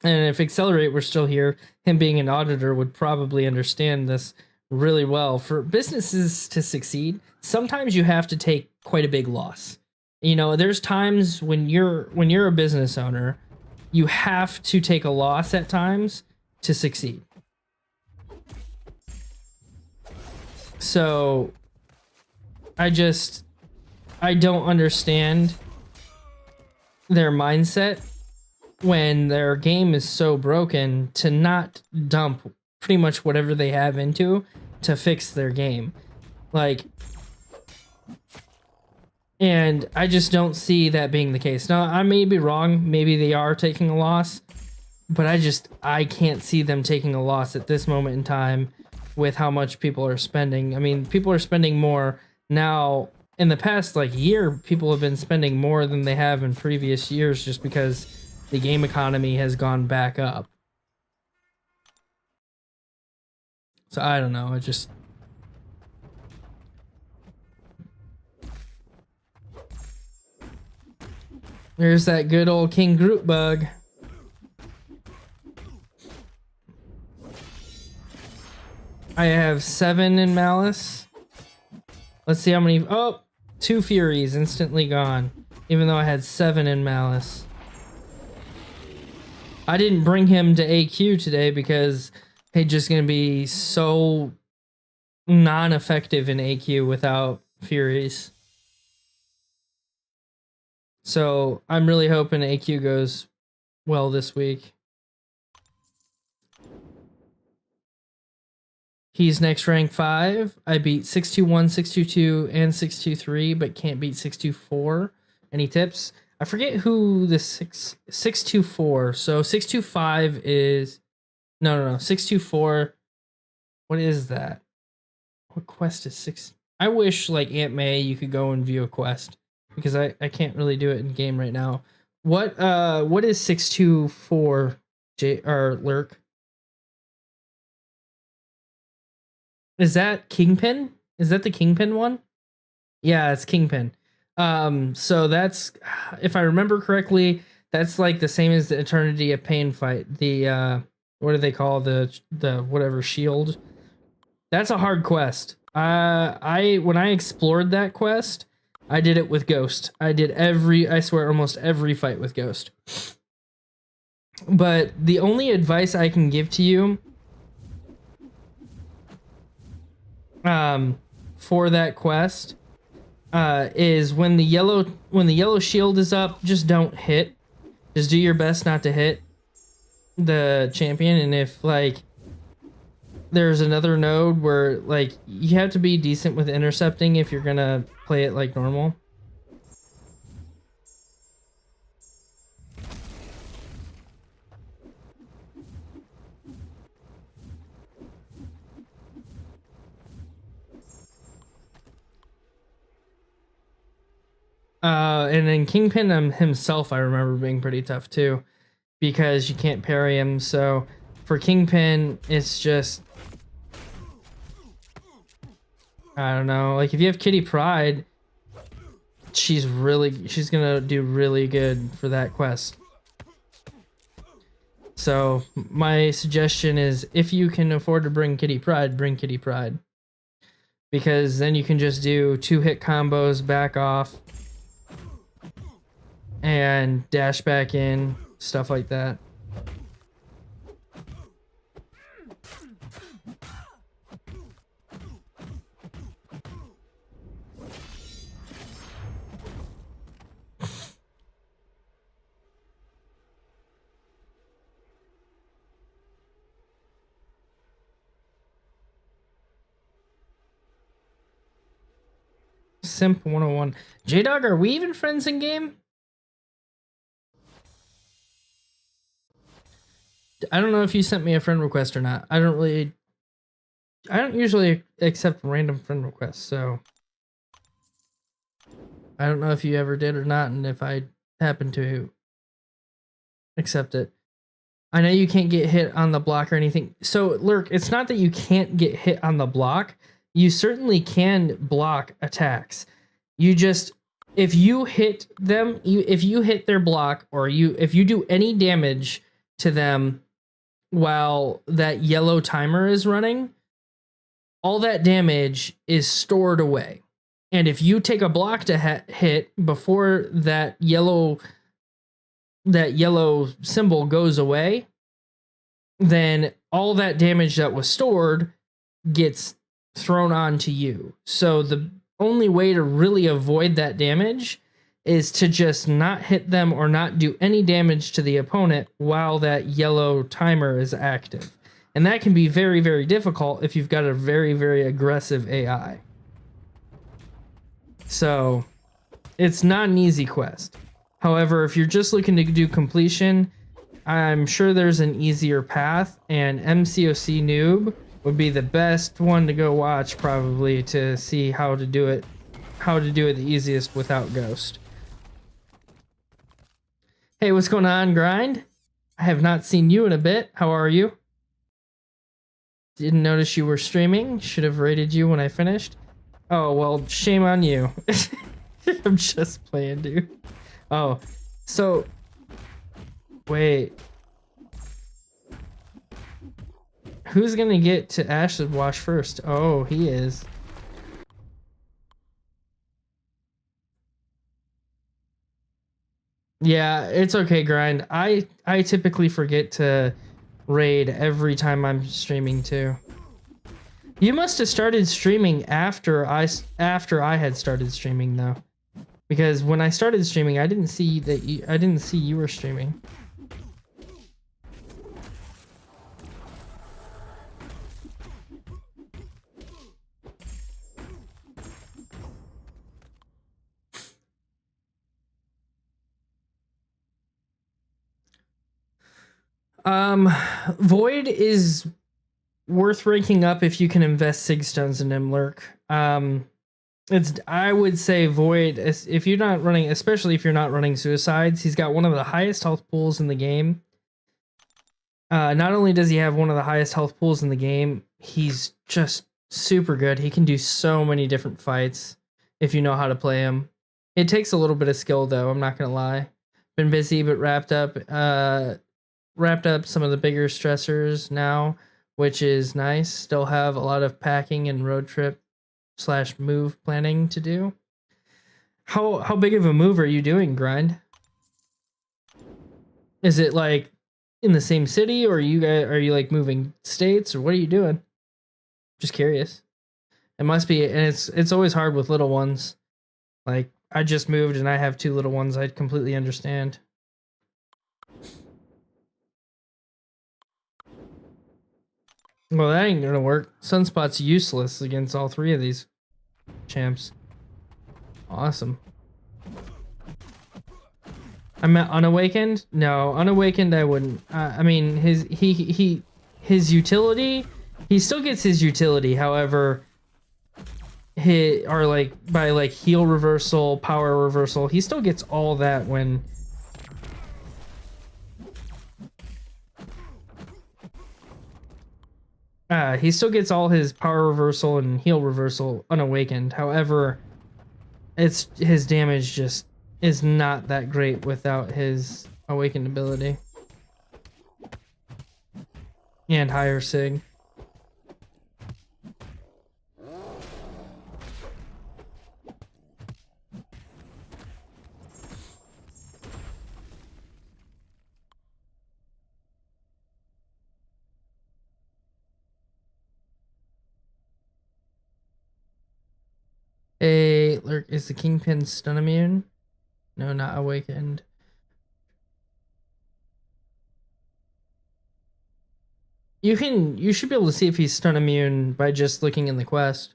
and if Accelerate were still here, him being an auditor would probably understand this really well. For businesses to succeed, sometimes you have to take quite a big loss. You know, there's times when you're a business owner, you have to take a loss at times to succeed. So I don't understand their mindset when their game is so broken to not dump pretty much whatever they have into to fix their game. Like, and I just don't see that being the case. Now, I may be wrong. Maybe they are taking a loss, but I can't see them taking a loss at this moment in time with how much people are spending. I mean, people are spending more now. In the past like year, people have been spending more than they have in previous years just because the game economy has gone back up. So I don't know, there's that good old King Groot bug. I have 7 in Malice. Let's see how many. Oh, 2 Furies instantly gone, even though I had 7 in Malice. I didn't bring him to AQ today because he's just gonna be so non-effective in AQ without Furies. So I'm really hoping AQ goes well this week. He's next rank 5. I beat 621, 622, and 623, but can't beat 624. Any tips? I forget who the 624. So 625 is no 624. What is that? What quest is 6? I wish like Aunt May you could go and view a quest because I can't really do it in game right now. What is 624 J or Lurk? Is that Kingpin? Is that the Kingpin one? Yeah, it's Kingpin. So that's, if I remember correctly, that's like the same as the Eternity of Pain fight. The what do they call the whatever shield? That's a hard quest. When I explored that quest, I did it with Ghost. I swear almost every fight with Ghost. But the only advice I can give to you for that quest is when the yellow shield is up, just don't hit. Just do your best not to hit the champion. And if like there's another node where like you have to be decent with intercepting if you're gonna play it like normal. And then Kingpin himself, I remember being pretty tough too, because you can't parry him. So for Kingpin, it's just, I don't know. Like if you have Kitty Pryde, she's gonna do really good for that quest. So my suggestion is, if you can afford to bring Kitty Pryde, bring Kitty Pryde, because then you can just do 2-hit combos, back off, and dash back in, stuff like that. Simp 101. J-Dog, are we even friends in game? I don't know if you sent me a friend request or not. I don't usually accept random friend requests, so I don't know if you ever did or not, and if I happen to accept it. I know you can't get hit on the block or anything. So, Lurk, it's not that you can't get hit on the block. You certainly can block attacks. You just if you hit them, if you hit their block, or if you do any damage to them while that yellow timer is running, all that damage is stored away. And if you take a block to hit before that yellow symbol goes away, then all that damage that was stored gets thrown onto you. So the only way to really avoid that damage is to just not hit them or not do any damage to the opponent while that yellow timer is active. And that can be very, very difficult if you've got a very, very aggressive AI. So it's not an easy quest. However, if you're just looking to do completion, I'm sure there's an easier path, and MCOC Noob would be the best one to go watch, probably, to see how to do it the easiest without Ghost. Hey, what's going on, Grind? I have not seen you in a bit. How are you? Didn't notice you were streaming. Should have rated you when I finished. Oh, well, shame on you. I'm just playing, dude. Oh, so... Wait. Who's gonna get to acid wash first? Oh, he is. Yeah, it's okay, Grind. I typically forget to raid every time I'm streaming too. You must have started streaming after I had started streaming though, because when I started streaming, I didn't see you were streaming. Void is worth ranking up if you can invest Sig Stones in Nimlurk. I would say Void, if you're not running, especially if you're not running Suicides, he's got one of the highest health pools in the game. Not only does he have one of the highest health pools in the game, he's just super good. He can do so many different fights if you know how to play him. It takes a little bit of skill though, I'm not gonna lie. Been busy, but wrapped up some of the bigger stressors now, which is nice. Still have a lot of packing and road trip / move planning to do. How big of a move are you doing, Grind? Is it like in the same city, or are you like moving states, or what are you doing? Just curious. It must be, and it's always hard with little ones. Like, I just moved and I have 2 little ones. I completely understand. Well, that ain't gonna work. Sunspot's useless against all 3 of these champs. Awesome. I'm unawakened? No, unawakened I wouldn't. I mean, his utility, he still gets his utility. However, by like heal reversal, power reversal, he still gets all that when he still gets all his power reversal and heal reversal unawakened. However, his damage just is not that great without his awakened ability and higher sig. Lurk, is the Kingpin stun immune? No, not awakened. You should be able to see if he's stun immune by just looking in the quest.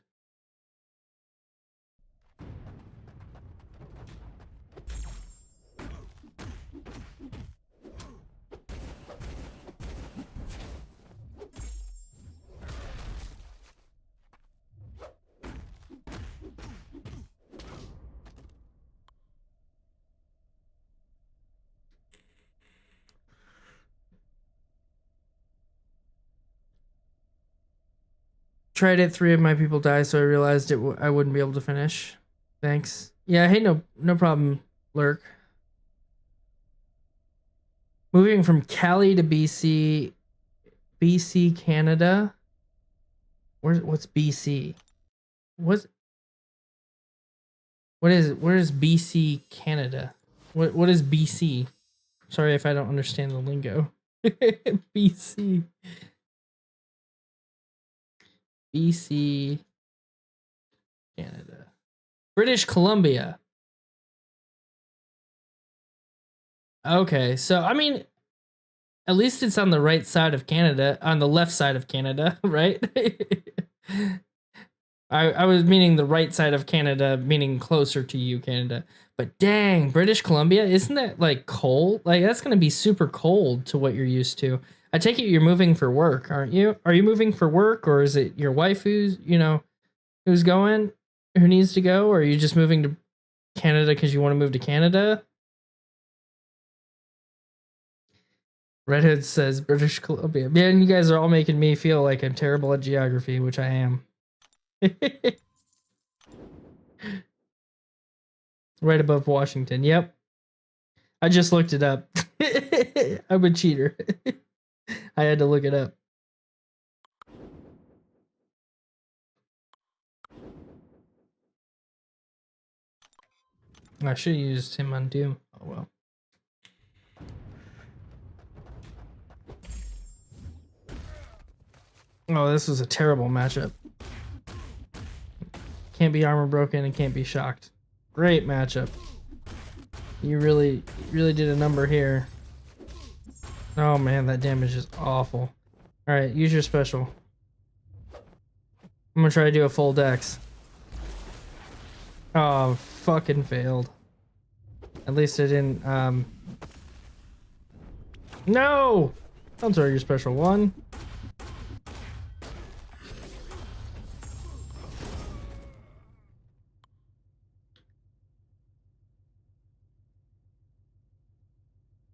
Tried it, 3 of my people died, so I realized I wouldn't be able to finish. Thanks. Yeah, hey, no problem, Lurk. Moving from Cali to BC, BC, Canada. What's BC? What's where is BC, Canada? What is BC? Sorry if I don't understand the lingo. BC. BC, Canada. British Columbia. Okay, so I mean, at least it's on the right side of Canada, on the left side of Canada, right? I was meaning the right side of Canada, meaning closer to you, Canada. But dang, British Columbia, isn't that like cold? Like that's gonna be super cold to what you're used to. I take it you're moving for work, aren't you? Are you moving for work, or is it your wife who's going, who needs to go, or are you just moving to Canada because you want to move to Canada? Red Hood says British Columbia. Man, you guys are all making me feel like I'm terrible at geography, which I am. Right above Washington. Yep. I just looked it up. I'm a cheater. I had to look it up. I should have used him on Doom. Oh well. Oh, this was a terrible matchup. Can't be armor broken and can't be shocked. Great matchup. You really did a number here. Oh man, that damage is awful. Alright, use your special. I'm gonna try to do a full dex. Oh, fucking failed. At least I didn't, No! Don't throw your special one.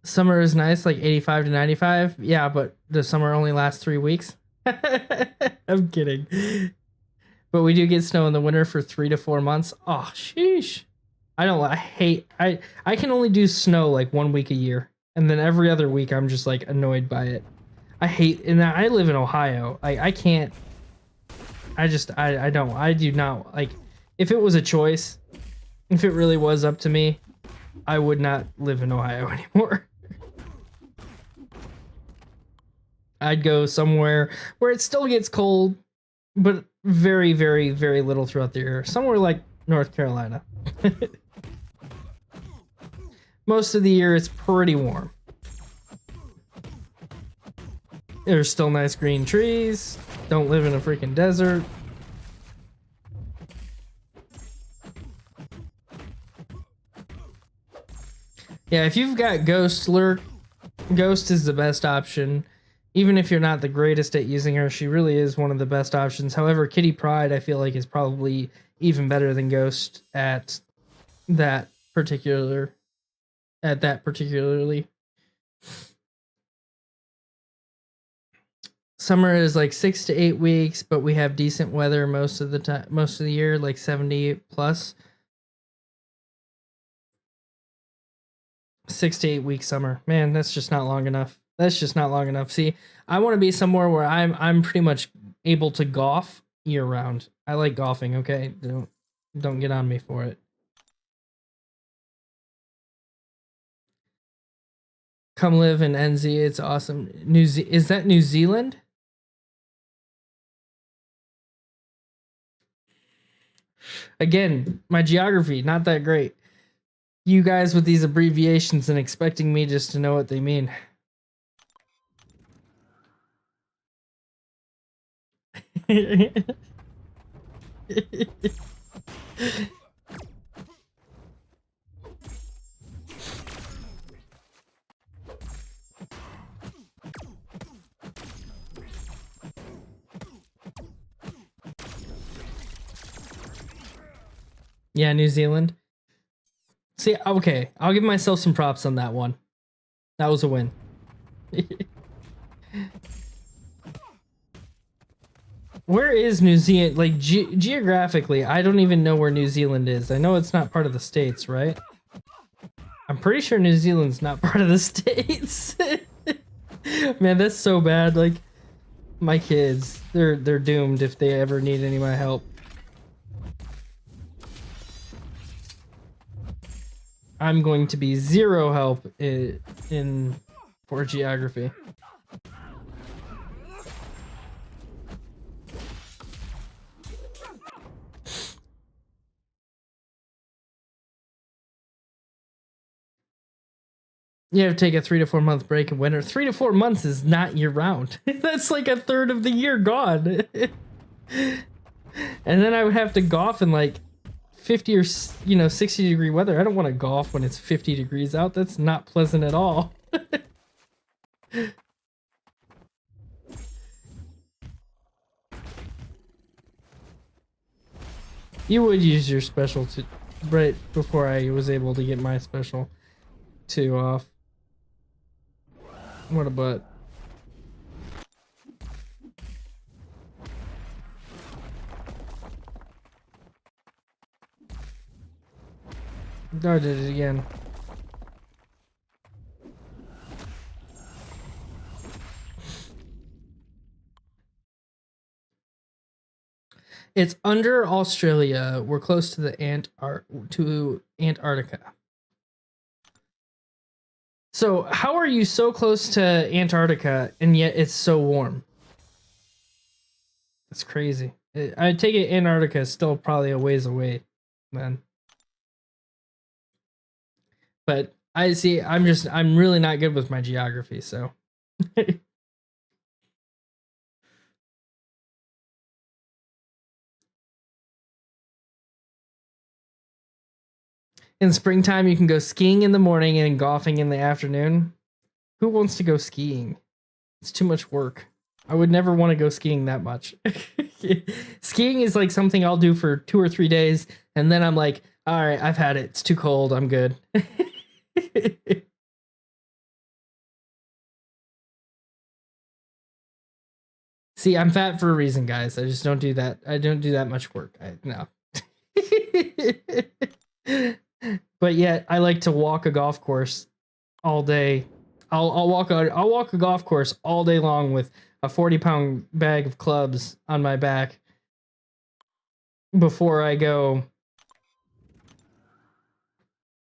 Summer is nice, like 85 to 95. Yeah, but the summer only lasts 3 weeks. I'm kidding. But we do get snow in the winter for 3 to 4 months. Oh, sheesh. I can only do snow like 1 week a year. And then every other week I'm just like annoyed by it. And I live in Ohio. I can't, I do not, like, if it was a choice, if it really was up to me, I would not live in Ohio anymore. I'd go somewhere where it still gets cold, but very, very, very little throughout the year. Somewhere like North Carolina. Most of the year it's pretty warm. There's still nice green trees. Don't live in a freaking desert. Yeah, if you've got Ghost Lurk, Ghost is the best option. Even if you're not the greatest at using her, she really is one of the best options. However, Kitty Pryde, I feel like, is probably even better than Ghost at that particularly. Summer is like 6 to 8 weeks, but we have decent weather most of the time, most of the year, like 70 plus. 6 to 8 week summer. Man, that's just not long enough. That's just not long enough. See, I want to be somewhere where I'm pretty much able to golf year round. I like golfing, okay? Don't get on me for it. Come live in NZ. It's awesome. Is that New Zealand? Again, my geography not that great. You guys with these abbreviations and expecting me just to know what they mean. Yeah, New Zealand. See, okay, I'll give myself some props on that one. That was a win. Where is New Zealand? Like, geographically, I don't even know where New Zealand is. I know it's not part of the States, right? I'm pretty sure New Zealand's not part of the States. Man, that's so bad. Like, my kids, they're doomed if they ever need any of my help. I'm going to be zero help for geography. You have to take a 3 to 4 month break in winter. 3 to 4 months is not year round. That's like a third of the year gone. And then I would have to golf in like 50 or 60 degree weather. I don't want to golf when it's 50 degrees out. That's not pleasant at all. You would use your special to right before I was able to get my special 2 off. What a butt. Oh, I did it again. It's under Australia. We're close to the Antarctica. So how are you so close to Antarctica and yet it's so warm? That's crazy. I take it Antarctica is still probably a ways away, man. But I see. I'm really not good with my geography, so. In springtime, you can go skiing in the morning and golfing in the afternoon. Who wants to go skiing? It's too much work. I would never want to go skiing that much. Skiing is like something I'll do for 2 or 3 days, and then I'm like, all right, I've had it. It's too cold. I'm good. See, I'm fat for a reason, guys. I just don't do that. I don't do that much work. No. But yet, I like to walk a golf course all day. I'll walk a golf course all day long with a 40-pound bag of clubs on my back before I go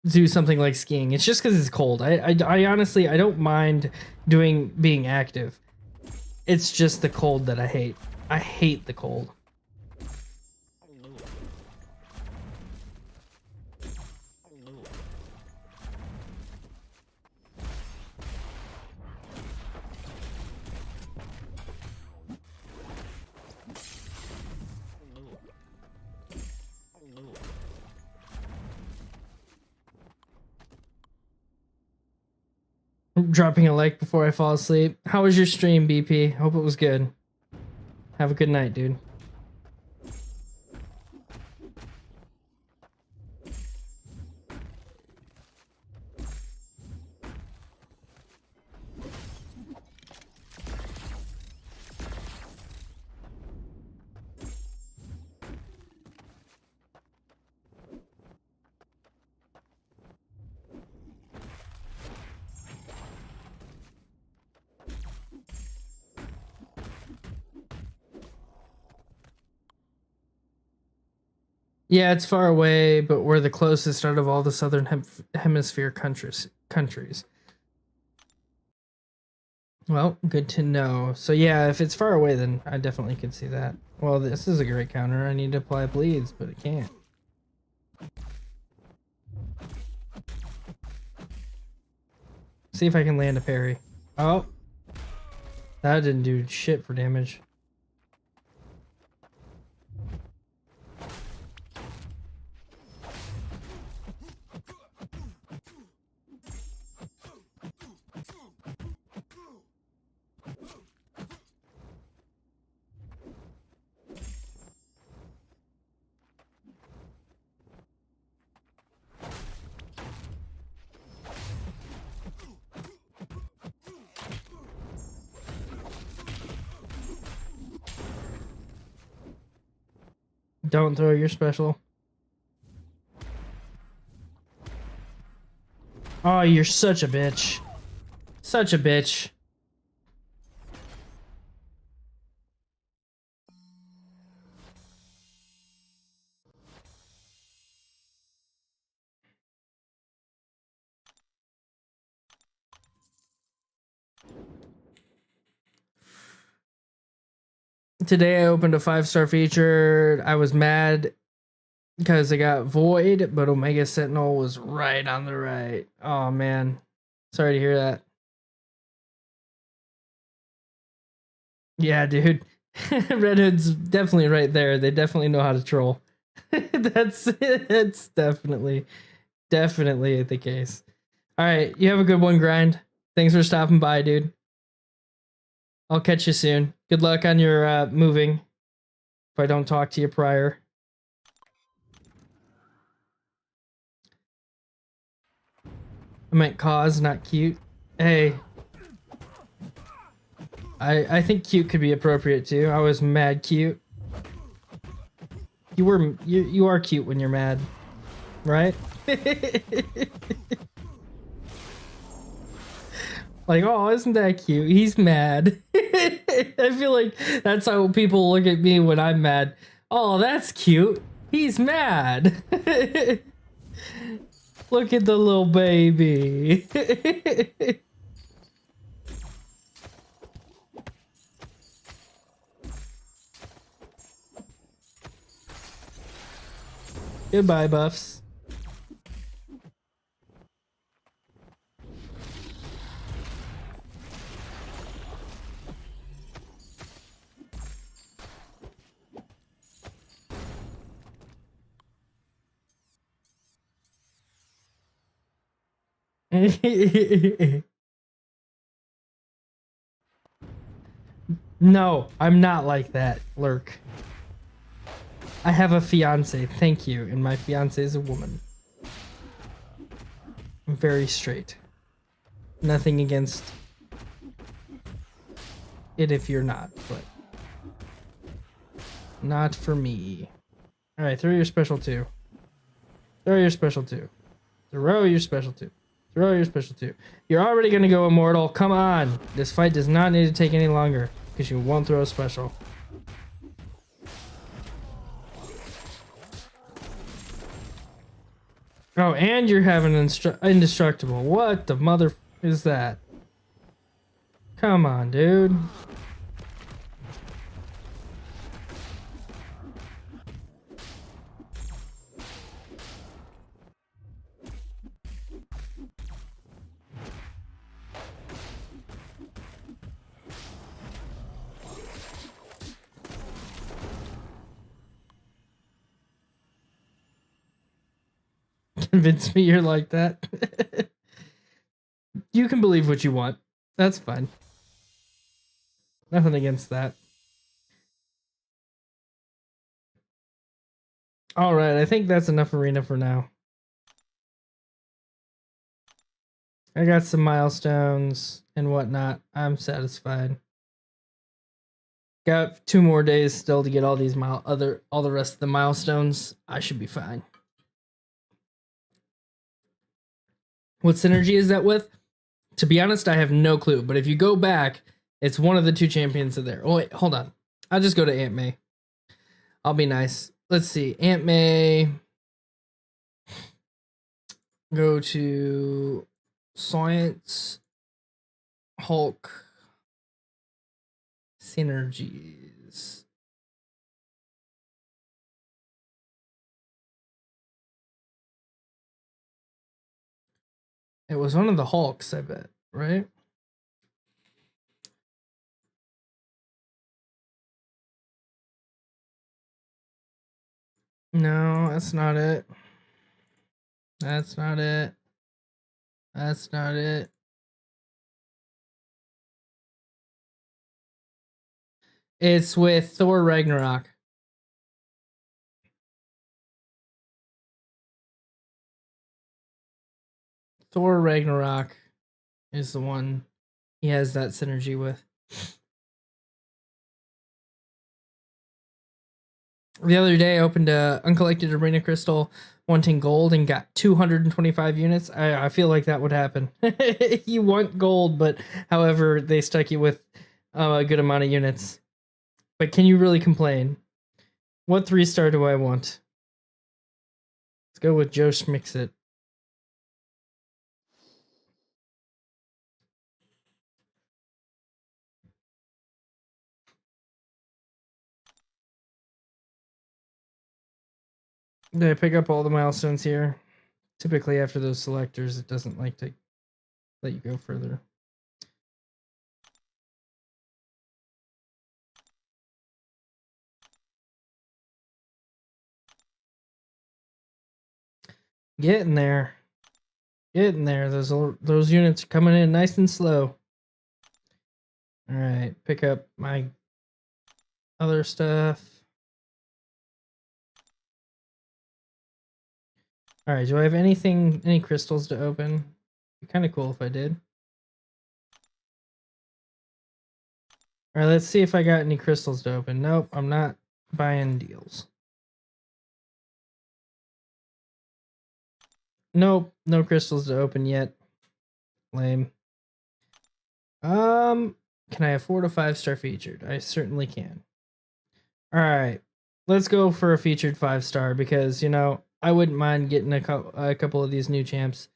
do something like skiing. It's just because it's cold. I honestly, I don't mind being active. It's just the cold that I hate. I hate the cold. Dropping a like before I fall asleep. How was your stream, BP? Hope it was good. Have a good night, dude. Yeah, it's far away, but we're the closest out of all the southern hemisphere countries. Well, good to know. So yeah, if it's far away, then I definitely could see that. Well, this is a great counter. I need to apply bleeds, but it can't. See if I can land a parry. Oh, that didn't do shit for damage. Don't throw your special. Oh, you're such a bitch. Such a bitch. Today I opened a 5-star feature. I was mad because I got Void, but Omega Sentinel was right on the right. Oh man. Sorry to hear that. Yeah, dude. Red Hood's definitely right there. They definitely know how to troll. That's definitely the case. All right, you have a good one, Grind. Thanks for stopping by, dude. I'll catch you soon. Good luck on your moving. If I don't talk to you prior. I meant cause, not cute. Hey. I think cute could be appropriate too. I was mad cute. You are cute when you're mad, right? Like, oh, isn't that cute? He's mad. I feel like that's how people look at me when I'm mad. Oh, that's cute. He's mad. Look at the little baby. Goodbye, buffs. No, I'm not like that, Lurk. I have a fiance, thank you, and my fiance is a woman. I'm very straight. Nothing against it if you're not, but not for me. Alright, throw your special two. Throw your special two. Throw your special two. Throw your special two. You're already gonna go immortal. Come on. This fight does not need to take any longer because you won't throw a special. Oh, and you're having indestructible. What the mother is that? Come on, dude. Convince me you're like that. You can believe what you want. That's fine. Nothing against that. Alright, I think that's enough arena for now. I got some milestones and whatnot. I'm satisfied. Got 2 more days still to get all these all the rest of the milestones. I should be fine. What synergy is that with? To be honest, I have no clue. But if you go back, it's one of the 2 champions in there. Oh wait, hold on. I'll just go to Aunt May. I'll be nice. Let's see. Aunt May. Go to Science. Hulk. Synergies. It was one of the Hulks, I bet, right? No, that's not it. That's not it. That's not it. It's with Thor Ragnarok. Thor Ragnarok is the one he has that synergy with. The other day I opened a uncollected arena crystal wanting gold and got 225 units. I feel like that would happen. You want gold, but however, they stuck you with a good amount of units. But can you really complain? What 3-star do I want? Let's go with Joe Schmixit. Did I pick up all the milestones here? Typically after those selectors, it doesn't like to let you go further. Getting there. Getting there. Those units are coming in nice and slow. All right, pick up my other stuff. All right, do I have any crystals to open? It'd be kind of cool if I did. All right, let's see if I got any crystals to open. Nope, I'm not buying deals. Nope, no crystals to open yet. Lame. Can I afford a 5-star featured? I certainly can. All right, let's go for a featured 5-star because, you know, I wouldn't mind getting a couple of these new champs.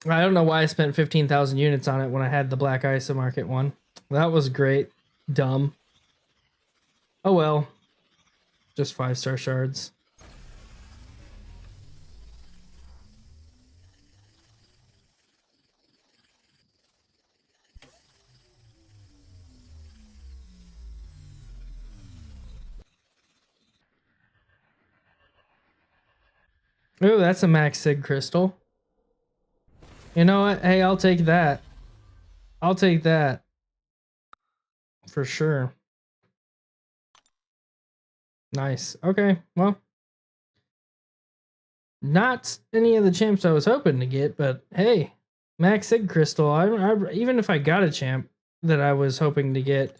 I don't know why I spent 15,000 units on it when I had the Black Iso Market one. That was great. Dumb. Oh well. Just 5-star shards. Ooh, that's a Max Sig crystal. You know what? Hey, I'll take that. I'll take that. For sure. Nice. Okay, well. Not any of the champs I was hoping to get, but hey, Max Sig crystal. Even if I got a champ that I was hoping to get,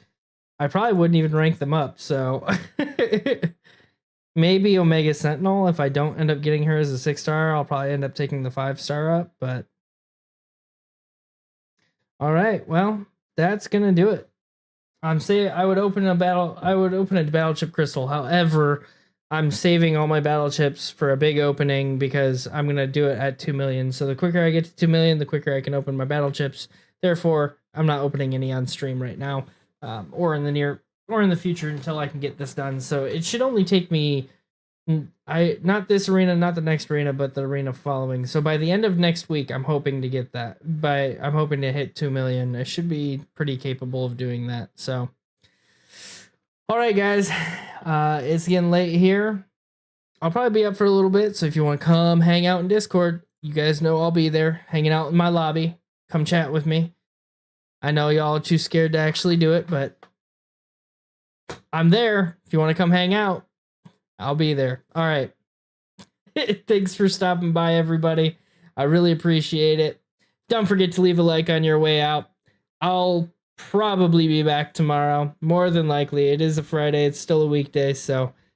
I probably wouldn't even rank them up, so... Maybe Omega Sentinel. If I don't end up getting her as a 6-star, I'll probably end up taking the 5-star up, but... Alright, well, that's gonna do it. I'm saying I would open a battle chip crystal. However, I'm saving all my battle chips for a big opening because I'm gonna do it at 2 million. So the quicker I get to 2 million, the quicker I can open my battle chips. Therefore, I'm not opening any on stream right now, or in the future until I can get this done. So it should only take me, not this arena, not the next arena, but the arena following. So by the end of next week, I'm hoping to get that. I'm hoping to hit 2 million. I should be pretty capable of doing that. So, all right, guys, it's getting late here. I'll probably be up for a little bit. So if you want to come hang out in Discord, you guys know I'll be there hanging out in my lobby. Come chat with me. I know y'all are too scared to actually do it, but I'm there. If you want to come hang out, I'll be there. All right. Thanks for stopping by, everybody. I really appreciate it. Don't forget to leave a like on your way out. I'll probably be back tomorrow. More than likely. It is a Friday. It's still a weekday, so